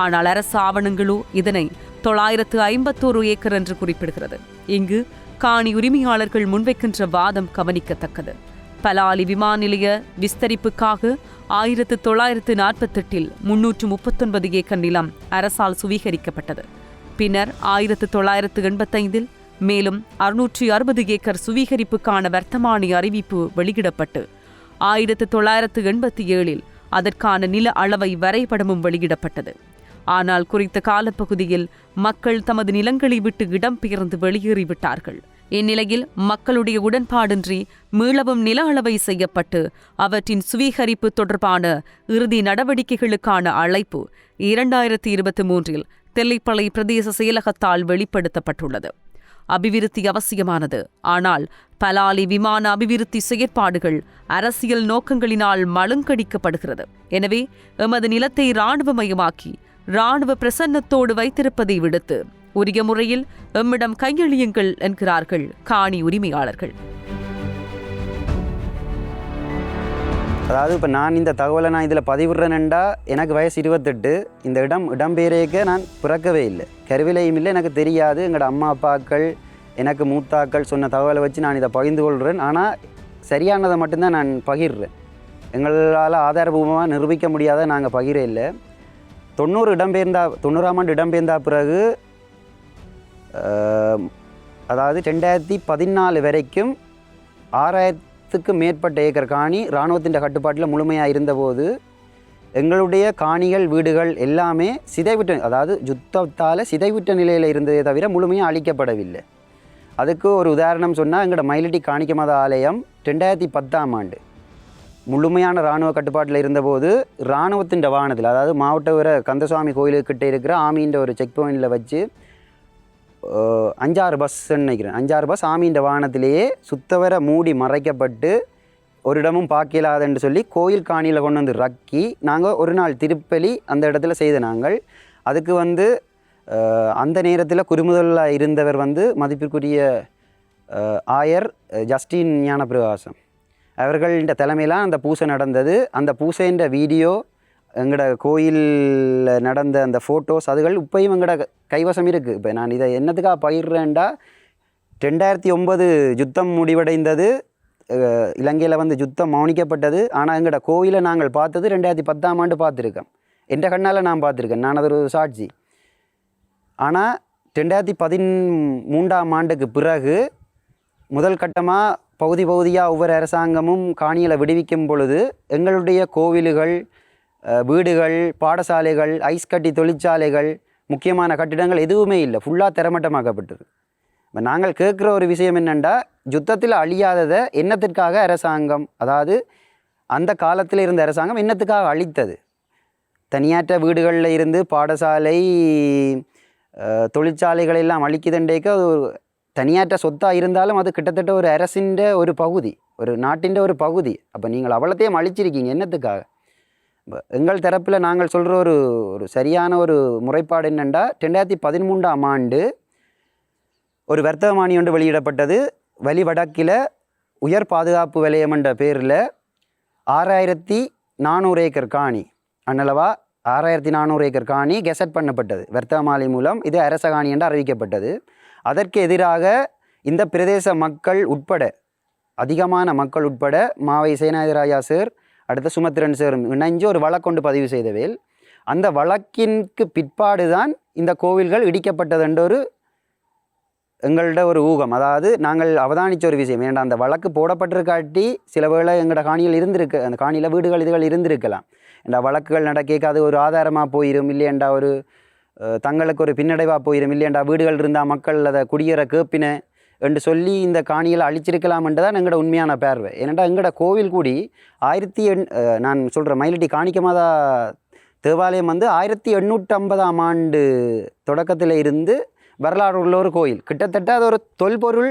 ஆனால் அரசு ஆவணங்களோ இதனை 951 ஏக்கர் என்று குறிப்பிடுகிறது. இங்கு காணி உரிமையாளர்கள் முன்வைக்கின்ற வாதம் கவனிக்கத்தக்கது. பலாலி விமான நிலைய விஸ்தரிப்புக்காக 1948 339 ஏக்கர் நிலம் அரசால் சுவீகரிக்கப்பட்டது. பின்னர் 1985 மேலும் 660 ஏக்கர் சுவீகரிப்புக்கான வர்த்தமானி அறிவிப்பு வெளியிடப்பட்டு 1987 அதற்கான நில அளவை வரைபடமும் வெளியிடப்பட்டது. ஆனால் குறித்த காலப்பகுதியில் மக்கள் தமது நிலங்களை விட்டு இடம்பெயர்ந்து வெளியேறிவிட்டார்கள். இந்நிலையில் மக்களுடைய உடன்பாடின்றி மீளவும் நில அளவை செய்யப்பட்டு அவற்றின் சுவீகரிப்பு தொடர்பான இறுதி நடவடிக்கைகளுக்கான அழைப்பு 2023 தெல்லிப்பளை பிரதேச செயலகத்தால் வெளிப்படுத்தப்பட்டுள்ளது. அபிவிருத்தி அவசியமானது. ஆனால் பலாலி விமான அபிவிருத்தி செயற்பாடுகள் அரசியல் நோக்கங்களினால் மழுங்கடிக்கப்படுகிறது. எனவே எமது நிலத்தை இராணுவமயமாக்கி இராணுவ பிரசன்னத்தோடு வைத்திருப்பதை விடுத்து உரிய முறையில் எம்மிடம் கையெழியுங்கள் என்கிறார்கள் காணி உரிமையாளர்கள். அதாவது இப்போ நான் இந்த தகவலை நான் இதில் பதிவிடுறேன்டா, எனக்கு வயசு 28. இந்த இடம்பெயரேக்க நான் பிறக்கவே இல்லை, கருவிலையும் இல்லை, எனக்கு தெரியாது. எங்களோட அம்மா அப்பாக்கள் எனக்கு மூத்தாக்கள் சொன்ன தகவலை வச்சு நான் இதை பகிர்ந்து கொள்கிறேன். ஆனால் சரியானதை மட்டும்தான் நான் பகிர்றேன். எங்களால் ஆதாரபூர்வமாக நிரூபிக்க முடியாத நாங்கள் பகிர இல்லை. 90ஆம் ஆண்டு இடம்பெயர்ந்தா பிறகு அதாவது 2014 வரைக்கும் 6000க்கு மேற்பட்ட ஏக்கர் காணி இராணுவத்தின் கட்டுப்பாட்டில் முழுமையாக இருந்தபோது எங்களுடைய காணிகள் வீடுகள் எல்லாமே சிதைவிட்ட, அதாவது யுத்தத்தால் சிதைவிட்ட நிலையில் இருந்ததே தவிர முழுமையாக அழிக்கப்படவில்லை. அதுக்கு ஒரு உதாரணம் சொன்னால் எங்களோட மயிலட்டி காணிக்க மத ஆலயம் 2010ஆம் ஆண்டு முழுமையான இராணுவ கட்டுப்பாட்டில் இருந்தபோது இராணுவத்தின் வாகனத்தில், அதாவது மாவட்ட வீர கந்தசுவாமி கோயிலுக்கிட்ட இருக்கிற ஆமீன்ற ஒரு செக் பாயிண்டில் வச்சு 5-6 பஸ் நினைக்கிறேன், 5-6 பஸ் ஆமீன்ற வாகனத்திலேயே சுத்தவர மூடி மறைக்கப்பட்டு ஒரு இடமும் பார்க்கலாதுன்னு சொல்லி கோயில் காணியில் கொண்டு வந்து ரக்கி நாங்கள் ஒரு நாள் திருப்பலி அந்த இடத்துல செய்த நாங்கள். அதுக்கு அந்த நேரத்தில் குறுமுதலாக இருந்தவர் மதிப்பிற்குரிய ஆயர் ஜஸ்டின் ஞானப்பிரகாசம் அவர்கள்ட தலைமையிலாம் அந்த பூசை நடந்தது. அந்த பூசைன்ற வீடியோ எங்களோட கோயிலில் நடந்த அந்த ஃபோட்டோஸ் அதுகள் இப்போயும் எங்களோட கைவசம் இருக்குது. இப்போ நான் இதை என்னத்துக்காக பகிர்றேன்டா, 2009 யுத்தம் முடிவடைந்தது, இலங்கையில் யுத்தம் மௌனிக்கப்பட்டது. ஆனால் எங்களோட கோயிலை நாங்கள் பார்த்தது 2010ஆம் ஆண்டு பார்த்துருக்கேன், என்ற கண்ணால் நான் பார்த்துருக்கேன், நான் அது ஒரு சாட்சி. ஆனால் 2013ஆம் ஆண்டுக்கு பிறகு முதல் கட்டமாக பகுதியாக ஒவ்வொரு அரசாங்கமும் காணிகளை விடுவிக்கும் பொழுது எங்களுடைய கோவில்கள், வீடுகள், பாடசாலைகள், ஐஸ் கட்டி தொழிற்சாலைகள், முக்கியமான கட்டிடங்கள் எதுவுமே இல்லை, ஃபுல்லாக தரமட்டமாக்கப்பட்டது. இப்போ நாங்கள் கேட்குற ஒரு விஷயம் என்னென்னா, யுத்தத்தில் அழியாததை என்னத்திற்காக அரசாங்கம், அதாவது அந்த காலத்தில் இருந்த அரசாங்கம் என்னத்துக்காக அழித்தது? தனியாற்ற வீடுகளில் இருந்து பாடசாலை, தொழிற்சாலைகள் எல்லாம் அழிக்குதுண்டேக்க அது ஒரு தனியாற்ற சொத்தாக இருந்தாலும் அது கிட்டத்தட்ட ஒரு அரசின் ஒரு பகுதி, ஒரு நாட்டின் ஒரு பகுதி. அப்போ நீங்கள் அவ்வளோத்தையும் அழிச்சிருக்கீங்க என்னத்துக்காக? எங்கள் தரப்பில் நாங்கள் சொல்கிற ஒரு சரியான ஒரு முறைப்பாடு என்னென்னா, 2013ஆம் ஆண்டு ஒரு வர்த்தகமானி ஒன்று வெளியிடப்பட்டது. வலி வடக்கில் உயர் பாதுகாப்பு வலயம் என்ற பேரில் 6400 ஏக்கர் காணி, அன்னளவா 6400 ஏக்கர் காணி கெசட் பண்ணப்பட்டது வர்த்தகமாலை மூலம். இது அரச காணி என்று அறிவிக்கப்பட்டது. அதற்கு எதிராக இந்த பிரதேச மக்கள் உட்பட, அதிகமான மக்கள் உட்பட, மாவை சேனாதிராஜா சார் அடுத்த சுமத்திரன் சாரும் இணைஞ்சு ஒரு வழக்கொண்டு பதிவு செய்தவேல். அந்த வழக்கிற்கு பிற்பாடு தான் இந்த கோவில்கள் இடிக்கப்பட்டது என்ற ஒரு எங்கள்ட ஒரு ஊகம். அதாவது நாங்கள் அவதானித்த ஒரு விஷயம், ஏன்னா அந்த வழக்கு போடப்பட்டிருக்காட்டி சில வேளை எங்களோட காணிகள் இருந்திருக்கு, அந்த காணியில் வீடுகள் இதுகள் இருந்திருக்கலாம். இந்த வழக்குகள் நடக்க அது ஒரு ஆதாரமாக போயிடும், இல்லையண்டா ஒரு தங்களுக்கு ஒரு பின்னடைவாக போயிடும், இல்லையண்டா வீடுகள் இருந்தால் மக்கள் அதை குடியேற கேப்பின என்று சொல்லி இந்த காணியில் அழிச்சிருக்கலாம் என்றுதான் எங்களோட உண்மையான பார்வை. ஏனென்றால் எங்களோட கோவில் கூடி நான் சொல்கிற மயிலட்டி காணிக்கமாதா தேவாலயம் 1850ஆம் ஆண்டு தொடக்கத்தில் இருந்து வரலாறு உள்ள ஒரு கோயில். கிட்டத்தட்ட அது ஒரு தொல்பொருள்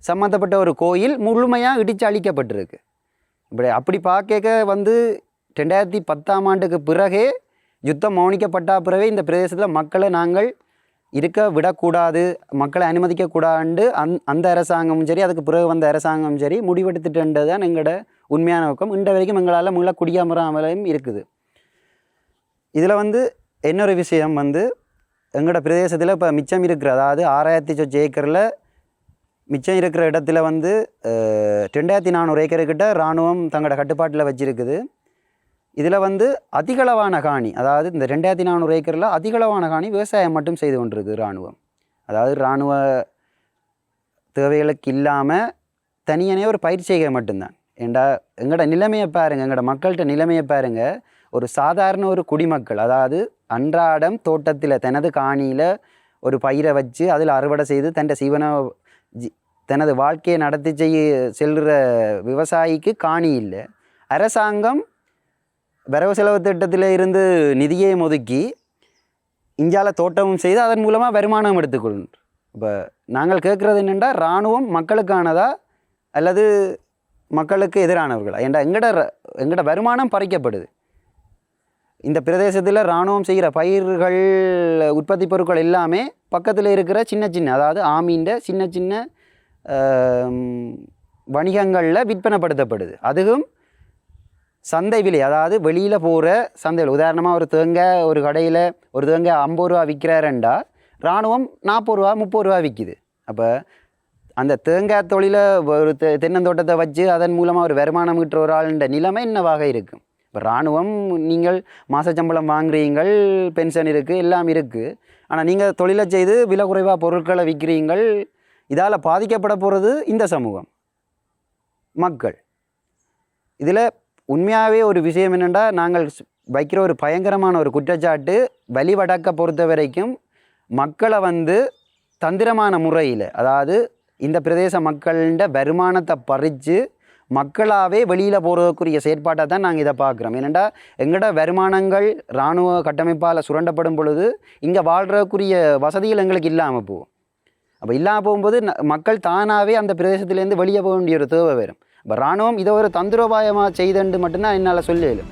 சம்மந்தப்பட்ட ஒரு கோயில் முழுமையாக இடித்து அழிக்கப்பட்டிருக்கு. அப்படி பார்க்க 2010ஆம் ஆண்டுக்கு பிறகே யுத்தம் மௌனிக்கப்பட்ட பிறகு இந்த பிரதேசத்தில் மக்களை நாங்கள் இருக்க விடக்கூடாது, மக்களை அனுமதிக்கக்கூடாது அந்த அரசாங்கமும் சரி, அதுக்கு பிறகு வந்த அரசாங்கமும் சரி முடிவெடுத்துட்டு தான் எங்களோட உண்மையான நோக்கம். இன்ற வரைக்கும் எங்களால் முள்ள குடியாமராமலையும் இருக்குது. இதில் இன்னொரு விஷயம் எங்களோட பிரதேசத்தில் இப்போ மிச்சம் இருக்கிற, அதாவது 6000 சொச்ச ஏக்கரில் மிச்சம் இருக்கிற இடத்துல வந்து 2400 ஏக்கருக்கிட்ட இராணுவம் தங்களோட கட்டுப்பாட்டில் வச்சுருக்குது. இதில் வந்து அதிகளவான காணி, அதாவது இந்த 2400 ஏக்கரில் அதிகளவான காணி விவசாயம் மட்டும் செய்து கொண்டிருக்கு இராணுவம். அதாவது இராணுவ தேவைகளுக்கு இல்லாமல் தனியனே ஒரு பயிற்சிகை மட்டும்தான். ஏண்டா எங்களோட நிலைமையை பாருங்கள், எங்களோட மக்கள்கிட்ட நிலைமையை பாருங்கள். ஒரு சாதாரண ஒரு குடிமக்கள், அதாவது அன்றாடம் தோட்டத்தில் தனது காணியில் ஒரு பயிரை வச்சு அதில் அறுவடை செய்து தனது வாழ்க்கையை நடத்தி செல்கிற விவசாயிக்கு காணி இல்லை. அரசாங்கம் வரவு செலவு திட்டத்தில் இருந்து நிதியை ஒதுக்கி இஞ்சால தோட்டமும் செய்து அதன் மூலமாக வருமானம் எடுத்துக்கொள்ளும். இப்போ நாங்கள் கேட்குறது என்னென்னா, இராணுவம் மக்களுக்கானதா அல்லது மக்களுக்கு எதிரானவர்களா? ஏண்டா எங்களோட வருமானம் பறிக்கப்படுது. இந்த பிரதேசத்தில் இராணுவம் செய்கிற பயிர்கள், உற்பத்தி பொருட்கள் எல்லாமே பக்கத்தில் இருக்கிற சின்ன அதாவது ஆமீண்ட சின்ன வணிகங்களில் விற்பனைப்படுத்தப்படுது. அதுவும் சந்தை விலை, அதாவது வெளியில் போகிற சந்தைகள். உதாரணமாக ஒரு கடையில் ஒரு தேங்காய் 50 ரூபா விற்கிறாருண்டா இராணுவம் 40 ரூபா 30 ரூபா விற்கிது. அப்போ அந்த தேங்காய் தொழிலை ஒரு தென்னந்தோட்டத்தை வச்சு அதன் மூலமாக ஒரு வருமானம் ஈட்டுற ஒரு ஆளுன்ற நிலைமை என்னவாக இருக்கும்? இப்போ இராணுவம், நீங்கள் மாத சம்பளம் வாங்குறீங்கள், பென்ஷன் இருக்குது, எல்லாம் இருக்குது. ஆனால் நீங்கள் தொழிலை செய்து விலை குறைவாக பொருட்களை விற்கிறீங்கள். இதால் பாதிக்கப்பட போகிறது இந்த சமூகம், மக்கள். இதில் உண்மையாகவே ஒரு விஷயம் என்னென்னா, நாங்கள் வைக்கிற ஒரு பயங்கரமான ஒரு குற்றச்சாட்டு, வழிவடக்க பொறுத்த வரைக்கும் மக்களை வந்து தந்திரமான முறையில், அதாவது இந்த பிரதேச மக்கள்கிட்ட வருமானத்தை பறித்து மக்களாகவே வெளியில் போகிறதுக்குரிய செயற்பாட்டை தான் நாங்கள் இதை பார்க்குறோம். ஏனெண்டா எங்களோட வருமானங்கள் இராணுவ கட்டமைப்பால் சுரண்டப்படும் பொழுது இங்கே வாழ்கிறதுக்குரிய வசதிகள் எங்களுக்கு இல்லாமல் போகும். அப்போ இல்லாமல் போகும்போது மக்கள் தானாகவே அந்த பிரதேசத்துலேருந்து வெளியே போக வேண்டிய ஒரு தேவை வரும். இப்போ இராணுவம் இதை ஒரு தந்திரோபாயமாக செய்தண்டு மட்டும்தான் என்னால் சொல்லலும்.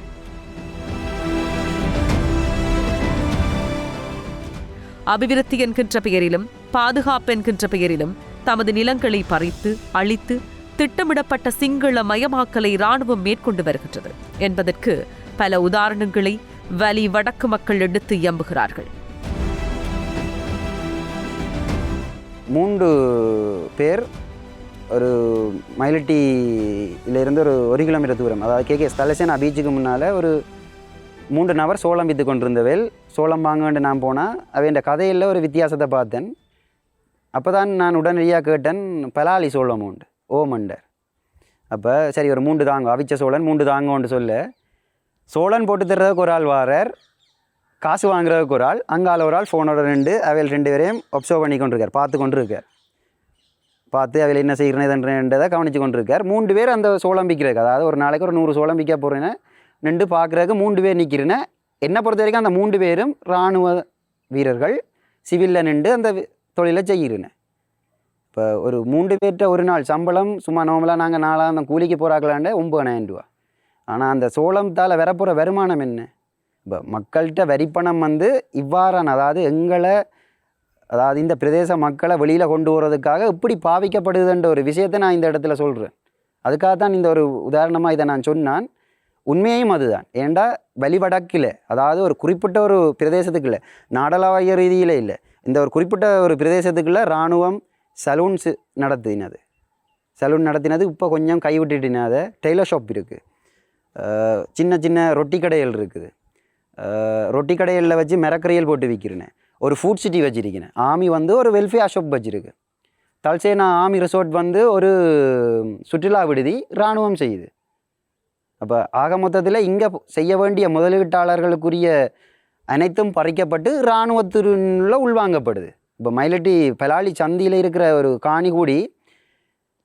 அபிவிருத்தி என்கின்ற பெயரிலும் பாதுகாப்பு என்கின்ற பெயரிலும் தமது நிலங்களை பறித்து அழித்து திட்டமிடப்பட்ட சிங்கள மயமாக்கலை இராணுவம் மேற்கொண்டு வருகின்றது என்பதற்கு பல உதாரணங்களை வலி வடக்கு மக்கள் எடுத்து இயம்புகிறார்கள். 3 பேர் ஒரு மயிலட்டியிலிருந்து ஒரு 1 கிலோமீட்டர் தூரம், அதாவது கேகேஎஸ் தலசேனா பீச்சுக்கு முன்னால் ஒரு 3 நபர் சோளம் விற்று கொண்டிருந்தவேல். சோளம் வாங்கன்னு நான் போனால் அவன் கதையில் ஒரு வித்தியாசத்தை பார்த்தேன். அப்போ தான் நான் உடனடியாக கேட்டேன், பலாலி சோளம் உண்டு ஓமண்டர். அப்போ சரி ஒரு 3 தாங்க, அவிச்ச சோளன் 3 தாங்கன்னு சொல்ல, சோளன் போட்டு தர்றதுக்கு ஒரு ஆள் வாரார், காசு வாங்குறதுக்கு ஒரு ஆள், அங்கால ஒரு ஆள் ஃபோனோட 2 அவையில் 2 பேரையும் ஒப்சர்வ் பண்ணி கொண்டிருக்கார், பார்த்து கொண்டு இருக்கார். பார்த்து அவையில் என்ன செய்கிறேன்றதை கவனித்து கொண்டு இருக்கார். 3 பேர் அந்த சோளம் விற்கிறதுக்கு, அதாவது ஒரு நாளைக்கு ஒரு 100 சோளம் விற்க போகிறேன்னு நின்று பார்க்குறதுக்கு 3 பேர் நிற்கிறேன்னு. என்னை பொறுத்த வரைக்கும் அந்த 3 பேரும் இராணுவ வீரர்கள், சிவிலில் நின்று அந்த தொழிலை செய்கிறேன்னு. இப்போ ஒரு 3 பேர்கிட்ட ஒரு நாள் சம்பளம் சும்மா நார்மலாக நாங்கள் நாளாக கூலிக்கு போகிறாக்கலாண்ட 9,000 ரூபா. ஆனால் அந்த சோளத்தால் வரப்போகிற வருமானம் என்ன? இப்போ மக்கள்கிட்ட வரிப்பணம் வந்து இவ்வாறான, அதாவது இந்த பிரதேச மக்களை வெளியில் கொண்டு போகிறதுக்காக இப்படி பாவிக்கப்படுதுன்ற ஒரு விஷயத்தை நான் இந்த இடத்துல சொல்கிறேன். அதுக்காகத்தான் இந்த ஒரு உதாரணமாக இதை நான் சொன்னான். உண்மையும் அதுதான். ஏண்டா வழிவடக்கில், அதாவது ஒரு குறிப்பிட்ட ஒரு பிரதேசத்துக்கு இல்லை, நாடளாவிய ரீதியில் இல்லை, இந்த ஒரு குறிப்பிட்ட ஒரு பிரதேசத்துக்குள்ள இராணுவம் சலூன்ஸ் நடத்தினது இப்போ கொஞ்சம் கைவிட்டுட்டினாத. டெய்லர் ஷாப் இருக்குது, சின்ன ரொட்டி கடைகள் இருக்குது, ரொட்டி கடைகளில் வச்சு மிரக்கறியல் போட்டு விற்கிறேன். ஒரு ஃபுட் சிட்டி வச்சுருக்கேன். ஆமி வந்து ஒரு வெல்ஃபேர் ஷாப் வச்சுருக்கு. தல்சேனா ஆமி ரிசோர்ட் வந்து ஒரு சுற்றுலா விடுதி இராணுவம் செய்யுது. அப்போ ஆக மொத்தத்தில் இங்கே செய்ய வேண்டிய முதலீட்டாளர்களுக்குரிய அனைத்தும் பறிக்கப்பட்டு இராணுவத்தினுள்ள உள்வாங்கப்படுது. இப்போ மயிலட்டி பலாலி சந்தியில் இருக்கிற ஒரு காணி கூடி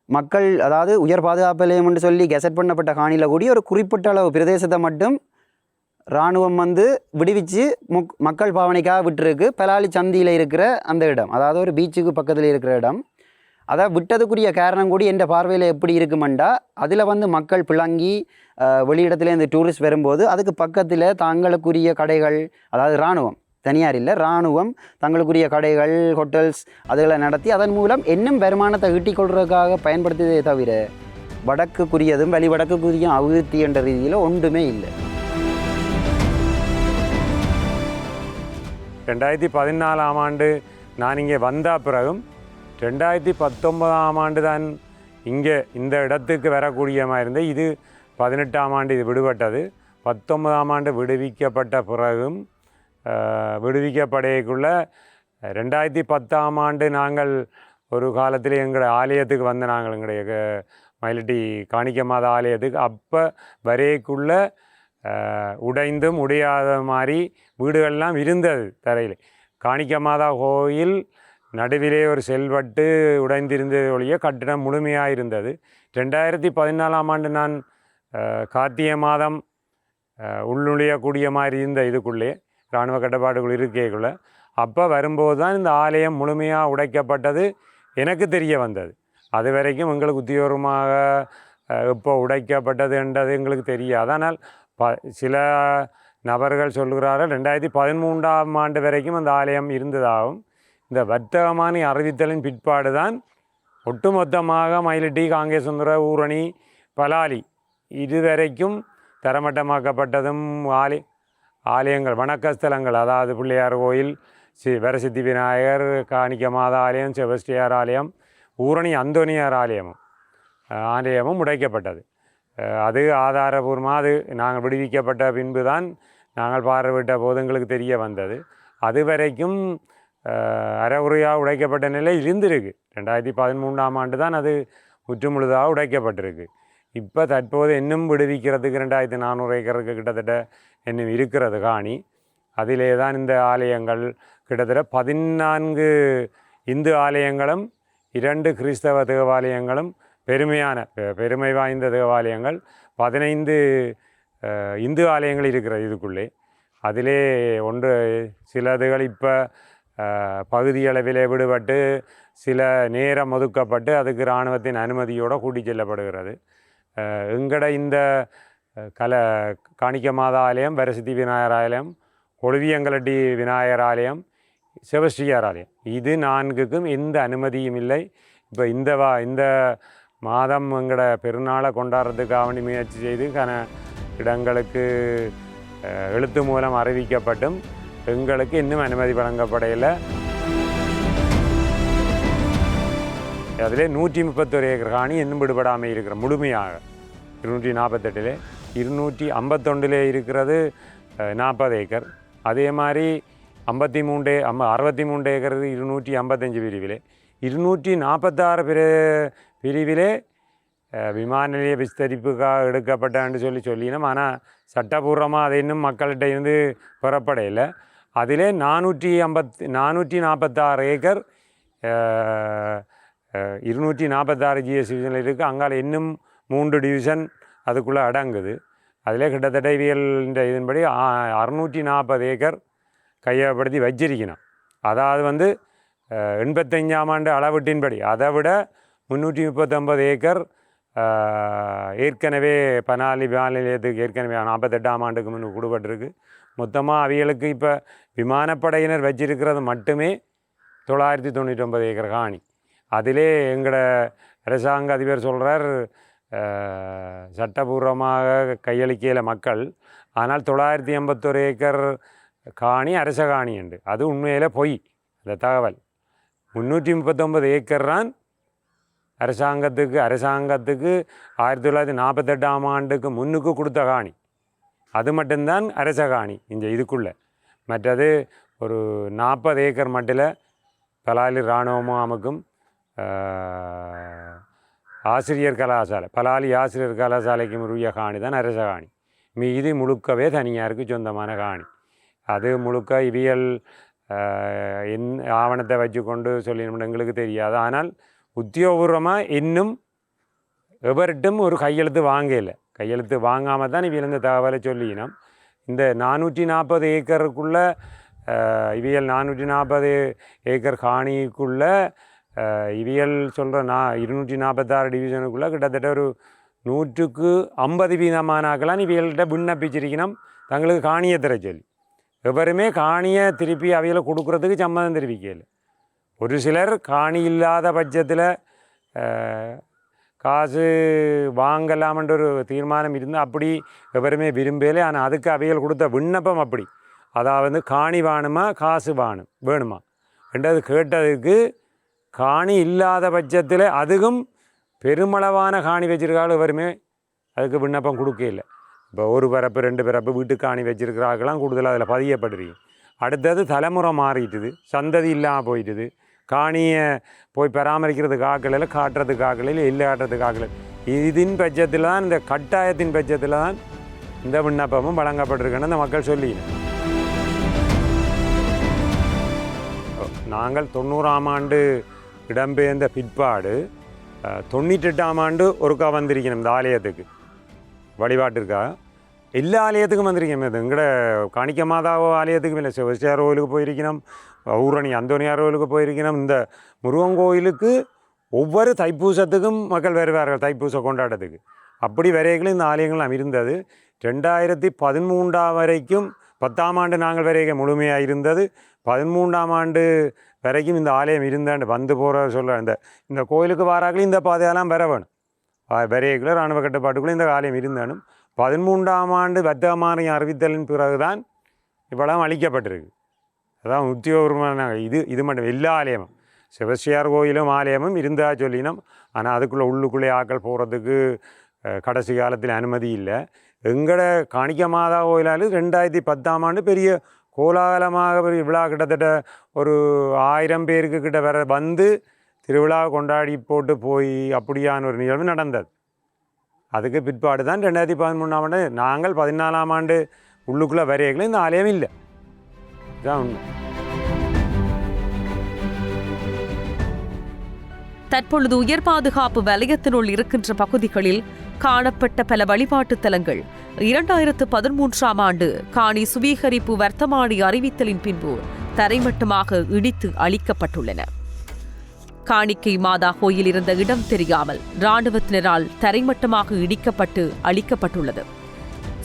மக்கள், அதாவது உயர் பாதுகாப்பு நிலையம்னு சொல்லி கெசட் பண்ணப்பட்ட காணியில் கூடி ஒரு குறிப்பிட்ட அளவு பிரதேசத்தை மட்டும் இராணுவம் வந்து விடுவிச்சு மக்கள் பாவனைக்காக விட்டுருக்கு. பலாலி சந்தியில் இருக்கிற அந்த இடம், அதாவது ஒரு பீச்சுக்கு பக்கத்தில் இருக்கிற இடம், அதை விட்டதுக்குரிய காரணம் கூடி என்ற பார்வையில் எப்படி இருக்குமெண்டா, அதில் வந்து மக்கள் பிளங்கி வெளியிடத்துலேருந்து டூரிஸ்ட் வரும்போது அதுக்கு பக்கத்தில் தங்களுக்குரிய கடைகள், அதாவது இராணுவம், தனியார் இல்லை, இராணுவம் தங்களுக்குரிய கடைகள், ஹோட்டல்ஸ் அதுகளை நடத்தி அதன் மூலம் இன்னும் வருமானத்தை ஈட்டிக்கொள்றதுக்காக பயன்படுத்தியதே தவிர வடக்குக்குரியதும் வழிவடக்குக்குரிய அபிவிருத்தி என்ற ரீதியில் ஒன்றுமே இல்லை. 2014ஆம் ஆண்டு நான் இங்கே வந்த பிறகும் 2019ஆம் ஆண்டு தான் இங்கே இந்த இடத்துக்கு வரக்கூடிய மாதிரி இருந்தது. இது 18ஆம் ஆண்டு இது விடுபட்டது. 19ஆம் ஆண்டு விடுவிக்கப்பட்ட பிறகும் விடுவிக்கப்படையக்குள்ள 2010ஆம் ஆண்டு நாங்கள் ஒரு காலத்தில் எங்கள் ஆலயத்துக்கு வந்த நாங்கள் எங்களுடைய மயிலட்டி காணிக்க மாதா ஆலயத்துக்கு அப்போ வரைக்குள்ள உடைந்தும் உடையாத மாதிரி வீடுகள்லாம் இருந்தது தரையில். காணிக்க மாதா கோயில் நடுவிலே ஒரு செல்வட்டு உடைந்திருந்தது ஒழிய கட்டிடம் முழுமையாக இருந்தது. 2014ஆம் ஆண்டு நான் கார்த்திகை மாதம் உள்நுழையக்கூடிய மாதிரி இருந்த இதுக்குள்ளே இராணுவ கட்டுப்பாடுகள் இருக்கைக்குள்ள அப்போ வரும்போது தான் இந்த ஆலயம் முழுமையாக உடைக்கப்பட்டது எனக்கு தெரிய வந்தது. அது வரைக்கும் எங்களுக்கு உத்தியோகமாக இப்போ உடைக்கப்பட்டது என்றது எங்களுக்கு தெரியாது. ஆனால் சில நபர்கள் சொல்கிறார்கள் 2013ஆம் ஆண்டு வரைக்கும் அந்த ஆலயம் இருந்ததாகவும் இந்த வர்த்தகமான அறிவித்தலின் பிற்பாடு தான் ஒட்டுமொத்தமாக மயிலட்டி, காங்கேசந்துறை, ஊரணி, பலாலி இதுவரைக்கும் தரமட்டமாக்கப்பட்டதும் ஆலயங்கள் வணக்கஸ்தலங்கள், அதாவது பிள்ளையார் கோயில், வரசித்தி விநாயகர், காணிக்க மாதா ஆலயம், செபஸ்டியார் ஆலயம், ஊரணி அந்தோனியார் ஆலயமும் உடைக்கப்பட்டது. அது ஆதாரபூர்வமாக அது நாங்கள் விடுவிக்கப்பட்ட பின்பு தான் நாங்கள் பார்வையிட்ட போது எங்களுக்கு தெரிய வந்தது. அது வரைக்கும் அரைகுறையாக உடைக்கப்பட்ட நிலை இருந்திருக்கு. 2013ஆம் ஆண்டு தான் அது முற்றுமுழுதாக உடைக்கப்பட்டிருக்கு. இப்போ தற்போது இன்னும் விடுவிக்கிறதுக்கு 2400 ஏக்கருக்கு கிட்டத்தட்ட இன்னும் இருக்கிறது காணி. அதிலே தான் இந்த ஆலயங்கள் கிட்டத்தட்ட 14 இந்து ஆலயங்களும் 2 கிறிஸ்தவ தேவாலயங்களும் பெருமை வாய்ந்த தேவாலயங்கள் 15 இந்து ஆலயங்கள் இருக்கிறது இதுக்குள்ளே. அதிலே சிலதுகள் இப்போ பகுதியளவிலே விடுபட்டு சில நேரம் ஒதுக்கப்பட்டு அதுக்கு இராணுவத்தின் அனுமதியோடு கூட்டி செல்லப்படுகிறது. எங்கட இந்த காணிக்க மாதா ஆலயம், வரசித்தி விநாயகர் ஆலயம், கொழுவியங்கலட்டி விநாயகர் ஆலயம், செபஸ்டியார் ஆலயம் இது 4க்கும் எந்த அனுமதியும் இல்லை. இப்போ இந்த மாதம் எங்களோட பெருநாளை கொண்டாடுறதுக்காக வேண்டி முயற்சி செய்து இடங்களுக்கு எழுத்து மூலம் அறிவிக்கப்பட்டும் எங்களுக்கு இன்னும் அனுமதி வழங்கப்படையில். அதிலே 131 ஏக்கர் காணி இன்னும் விடுபடாமல் இருக்கிற முழுமையாக 248 251 இருக்கிறது 40 ஏக்கர். அதே மாதிரி 63 ஏக்கர் 255 பிரிவிலே 246 பிரிவிலே விமான நிலைய விஸ்தரிப்புக்காக எடுக்கப்பட்டான்னு சொல்லினோம். ஆனால் சட்டபூர்வமாக அதை இன்னும் மக்கள்கிட்ட இருந்து பெறப்படையில். அதிலே 446 ஏக்கர் 246 GS டிவிஷனில் இருக்குது. அங்கால இன்னும் 3 டிவிஷன் அதுக்குள்ளே அடங்குது. அதிலே கிட்டத்தட்ட இதன்படி 640 ஏக்கர் கையகப்படுத்தி வச்சிருக்கணும். அதாவது 85ஆம் ஆண்டு அளவீட்டின்படி அதை விட 339 ஏக்கர் ஏற்கனவே பனாலி விமான நிலையத்துக்கு ஏற்கனவே 48ஆம் ஆண்டுக்கு முன் கொடுபட்டிருக்கு. மொத்தமாக அவைகளுக்கு இப்போ விமானப்படையினர் வச்சிருக்கிறது மட்டுமே 999 ஏக்கர் காணி. அதிலே எங்களோட அரசாங்க அதிபர் சொல்கிறார் சட்டபூர்வமாக கையளிக்கையில் மக்கள், ஆனால் 981 ஏக்கர் காணி அரச காணி உண்டு. அது உண்மையில் பொய் அந்த தகவல். 339 ஏக்கர் தான் அரசாங்கத்துக்கு 1948ஆம் ஆண்டுக்கு முன்னுக்கு கொடுத்த காணி. அது மட்டும்தான் அரச காணி இந்த இதுக்குள்ளே. மற்றது ஒரு 40 ஏக்கர் மட்டில் பலாலி இராணுவ முகாமுக்கும் ஆசிரியர் கலாசாலை பலாலி ஆசிரியர் கலாசாலைக்கும் உரிய காணி தான் அரச காணி. மீதி முழுக்கவே தனியாருக்கு சொந்தமான காணி. அது முழுக்க இவியல் ஆவணத்தை வச்சு கொண்டு சொல்லினோம் எங்களுக்கு தெரியாது. ஆனால் உத்தியோகபூர்வமாக இன்னும் எவர்ட்டும் ஒரு கையெழுத்து வாங்காமல் தான் இவியல் இந்த தகவலை சொல்லினோம். இந்த 440 ஏக்கருக்குள்ளே இவியல் 440 ஏக்கர் காணிக்குள்ளே இவியல் சொல்கிற 246 டிவிஷனுக்குள்ளே கிட்டத்தட்ட ஒரு 150% இவியல்கிட்ட விண்ணப்பிச்சிருக்கணும் தங்களுக்கு காணியை தர சொல்லி. எவருமே காணியை திருப்பி அவையில் கொடுக்குறதுக்கு சம்மதம் தெரிவிக்கல. ஒரு சிலர் காணி இல்லாத பட்சத்தில் காசு வாங்கலாம்ன்ற ஒரு தீர்மானம் இருந்து அப்படி எவருமே விரும்பலை. ஆனால் அதுக்கு அவைகள் கொடுத்த விண்ணப்பம் அப்படி. அதாவது காணி வேணுமா காசு வேணுமா ரெண்டாவது கேட்டதுக்கு காணி இல்லாத பட்சத்தில் அதுக்கும் பெருமளவான காணி வச்சிருக்காலும் வருமே அதுக்கு விண்ணப்பம் கொடுக்க இல்லை. இப்போ ஒரு பிறப்பு 2 பிறப்பு வீட்டுக்கு காணி வச்சிருக்கிறார்களாம் கூடுதலாக அதில் பதியப்படுறீங்க. அடுத்தது தலைமுறை மாறிட்டுது, சந்ததி இல்லாமல் போயிட்டுது, காணியை போய் பராமரிக்கிறதுக்கு ஆக்கலையில் காட்டுறதுக்கு ஆக்கலையில் இல்லை காட்டுறதுக்கு ஆக்கலை. இதன் பட்சத்தில் தான் இந்த கட்டாயத்தின் பட்சத்தில் தான் இந்த விண்ணப்பமும் வழங்கப்பட்டிருக்குன்னு அந்த மக்கள் சொல்லினேன். நாங்கள் 90ஆம் ஆண்டு இடம்பெயர்ந்த பிற்பாடு 98ஆம் ஆண்டு ஒருக்கா வந்திருக்கணும் இந்த ஆலயத்துக்கு வழிபாட்டிற்கா. எல்லா ஆலயத்துக்கும் வந்திருக்கணும். இது எங்கட காணிக்க மாதாவோ ஆலயத்துக்கும் இல்லை, சிவசியார் கோயிலுக்கு போயிருக்கணும், ஊரணி அந்தோனியார் கோயிலுக்கு போயிருக்கணும். இந்த முருகன் கோயிலுக்கு ஒவ்வொரு தைப்பூசத்துக்கும் மக்கள் வருவார்கள் தைப்பூசம் கொண்டாட்டத்துக்கு. அப்படி வரைகளும் இந்த ஆலயங்கள்லாம் இருந்தது. 2013 வரைக்கும் 10ஆம் ஆண்டு நாங்கள் வரைக்கும் முழுமையாக இருந்தது. 13ஆம் ஆண்டு வரைக்கும் இந்த ஆலயம் இருந்தாண்டு வந்து போகிற சொல்ல இந்த கோயிலுக்கு வாராக்களும் இந்த பாதையெல்லாம் வர வேணும். வரைக்குள்ள இராணுவ கட்டுப்பாட்டுக்குள்ளே இந்த ஆலயம் இருந்தாலும் 13ஆம் ஆண்டு வர்த்தமானி அறிவித்தலின் பிறகுதான் இவ்வளவு அளிக்கப்பட்டிருக்கு. அதான் உத்தியோகபூர்வமான இது மட்டும் எல்லா ஆலயமும் சிவசியார் கோயிலும் ஆலயமும் இருந்தா சொல்லினோம். ஆனால் அதுக்குள்ளே உள்ளுக்குள்ளே ஆக்கள் போகிறதுக்கு கடைசி காலத்தில் அனுமதி இல்லை. எங்கட காணிக்க மாதா கோயிலால் 2010ஆம் ஆண்டு பெரிய கோலாகலமாக பெரிய விழா கிட்டத்தட்ட ஒரு 1000 பேருக்கு கிட்ட வந்து திருவிழா கொண்டாடி போட்டு போய் அப்படியான ஒரு நிகழ்வு நடந்தது. அதுக்கு பிற்பாடு தான் 2013ஆம் ஆண்டு நாங்கள் 14ஆம் ஆண்டு உள்ளுக்குள்ளே வரையங்களும் இந்த ஆலயம் இல்லை. இதுதான் உண்மை. தற்பொழுது உயர் பாதுகாப்பு வலயத்தினுள் இருக்கின்ற பகுதிகளில் காணப்பட்ட பல வழிபாட்டு தலங்கள் 2013ஆம் ஆண்டு காணி சுவீகரிப்பு வர்த்தமானி அறிவித்தலின் பின்பு தரைமட்டமாக இடித்து அழிக்கப்பட்டுள்ளன. காணிக்கை மாதா கோயில் இருந்த இடம் தெரியாமல் இராணுவத்தினரால் தரைமட்டமாக இடிக்கப்பட்டு அழிக்கப்பட்டுள்ளது.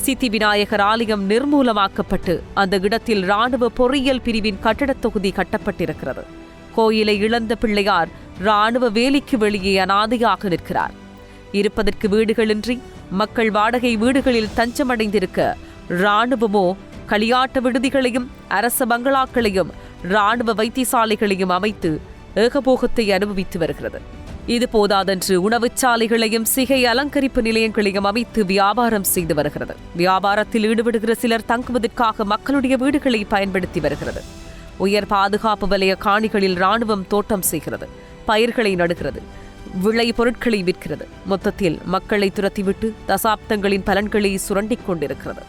சித்தி விநாயகர் ஆலயம் நிர்மூலமாக்கப்பட்டு அந்த இடத்தில் இராணுவ பொறியியல் பிரிவின் கட்டடத் தொகுதி கட்டப்பட்டிருக்கிறது. கோயிலை இழந்த பிள்ளையார் இராணுவ வேலிக்கு வெளியே அனாதையாக நிற்கிறார். இருப்பதற்கு வீடுகளின்றி மக்கள் வாடகை வீடுகளில் தஞ்சமடைந்திருக்க இராணுவமோ களியாட்ட விடுதிகளையும் அரச பங்களாக்களையும் இராணுவ வைத்தியசாலைகளையும் அமைத்து ஏகபோகத்தை அனுபவித்து வருகிறது. இது போதாதென்று உணவுச் சாலைகளையும் சிகை அலங்கரிப்பு நிலையங்களையும் அமைத்து வியாபாரம் செய்து வருகிறது. வியாபாரத்தில் ஈடுபடுகிற சிலர் தங்குவதற்காக மக்களுடைய வீடுகளை பயன்படுத்தி வருகிறது. உயர் பாதுகாப்பு வலய காணிகளில் இராணுவம் தோட்டம் செய்கிறது, பயிர்களை நடுகிறது, விளை பொருட்களை விற்கிறது. மொத்தத்தில் மக்களை துரத்திவிட்டு தசாப்தங்களின் பலன்களை சுரண்டிக் கொண்டிருக்கிறது.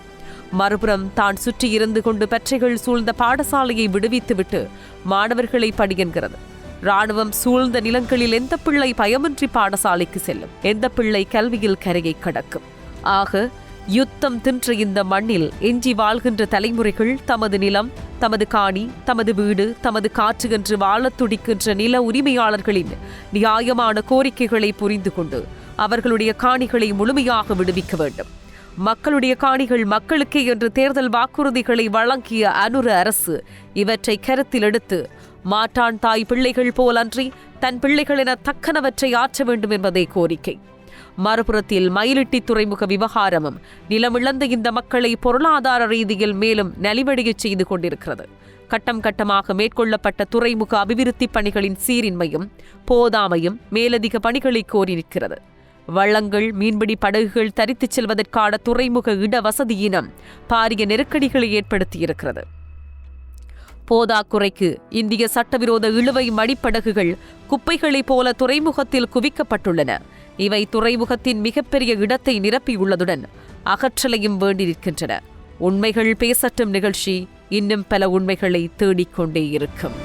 மறுபுறம் தான் சுற்றி இருந்து கொண்டு பற்றைகள் சூழ்ந்த பாடசாலையை விடுவித்துவிட்டு மாணவர்களை படியென்கிறது. இராணுவம் சூழ்ந்த நிலங்களில் எந்த பிள்ளை பயமின்றி பாடசாலைக்கு செல்லும், எந்த பிள்ளை கல்வியில் கரையை கடக்கும்? ஆக யுத்தம் தின்ற இந்த மண்ணில் எஞ்சி வாழ்கின்ற தலைமுறைகள் தமது நிலம், தமது காணி, தமது வீடு, தமது காற்று என்று வாழத் துடிக்கின்ற நில உரிமையாளர்களின் நியாயமான கோரிக்கைகளை புரிந்து கொண்டு அவர்களுடைய காணிகளை முழுமையாக விடுவிக்க வேண்டும். மக்களுடைய காணிகள் மக்களுக்கே என்று தேர்தல் வாக்குறுதிகளை வழங்கிய அனுர அரசு இவற்றை கருத்தில் எடுத்து மாட்டான் தாய் பிள்ளைகள் போலன்றி தன் பிள்ளைகள் என தக்கனவற்றை ஆற்ற வேண்டும் என்பதே கோரிக்கை. மறுபுறத்தில் மயிலிட்டி துறைமுக விவகாரமும் நிலமிழந்த இந்த மக்களை பொருளாதார ரீதியில் மேலும் நலிவடையச் செய்து கொண்டிருக்கிறது. கட்டம் கட்டமாக மேற்கொள்ளப்பட்ட துறைமுக அபிவிருத்தி பணிகளின் சீரின்மையும் போதாமையும் மேலதிக பணிகளை கோரி நிற்கிறது. வள்ளங்கள், மீன்பிடி படகுகள் தரித்துச் செல்வதற்கான துறைமுக இட வசதியினம் பாரிய நெருக்கடிகளை ஏற்படுத்தியிருக்கிறது. போதாக்குறைக்கு இந்திய சட்டவிரோத இழுவை மடிப்படகுகள் குப்பைகளைப் போல துறைமுகத்தில் குவிக்கப்பட்டுள்ளன. இவை துறைமுகத்தின் மிகப்பெரிய இடத்தை நிரப்பியுள்ளதுடன் அகற்றலையும் வேண்டியிருக்கின்றன. உண்மைகள் பேசட்டும் நிகழ்ச்சி இன்னும் பல உண்மைகளை தேடிக்கொண்டே இருக்கும்.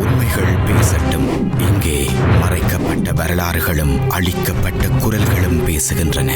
உண்மைகள் பேசட்டும். இங்கே மறைக்கப்பட்ட வரலாறுகளும் அழிக்கப்பட்ட குரல்களும் பேசுகின்றன.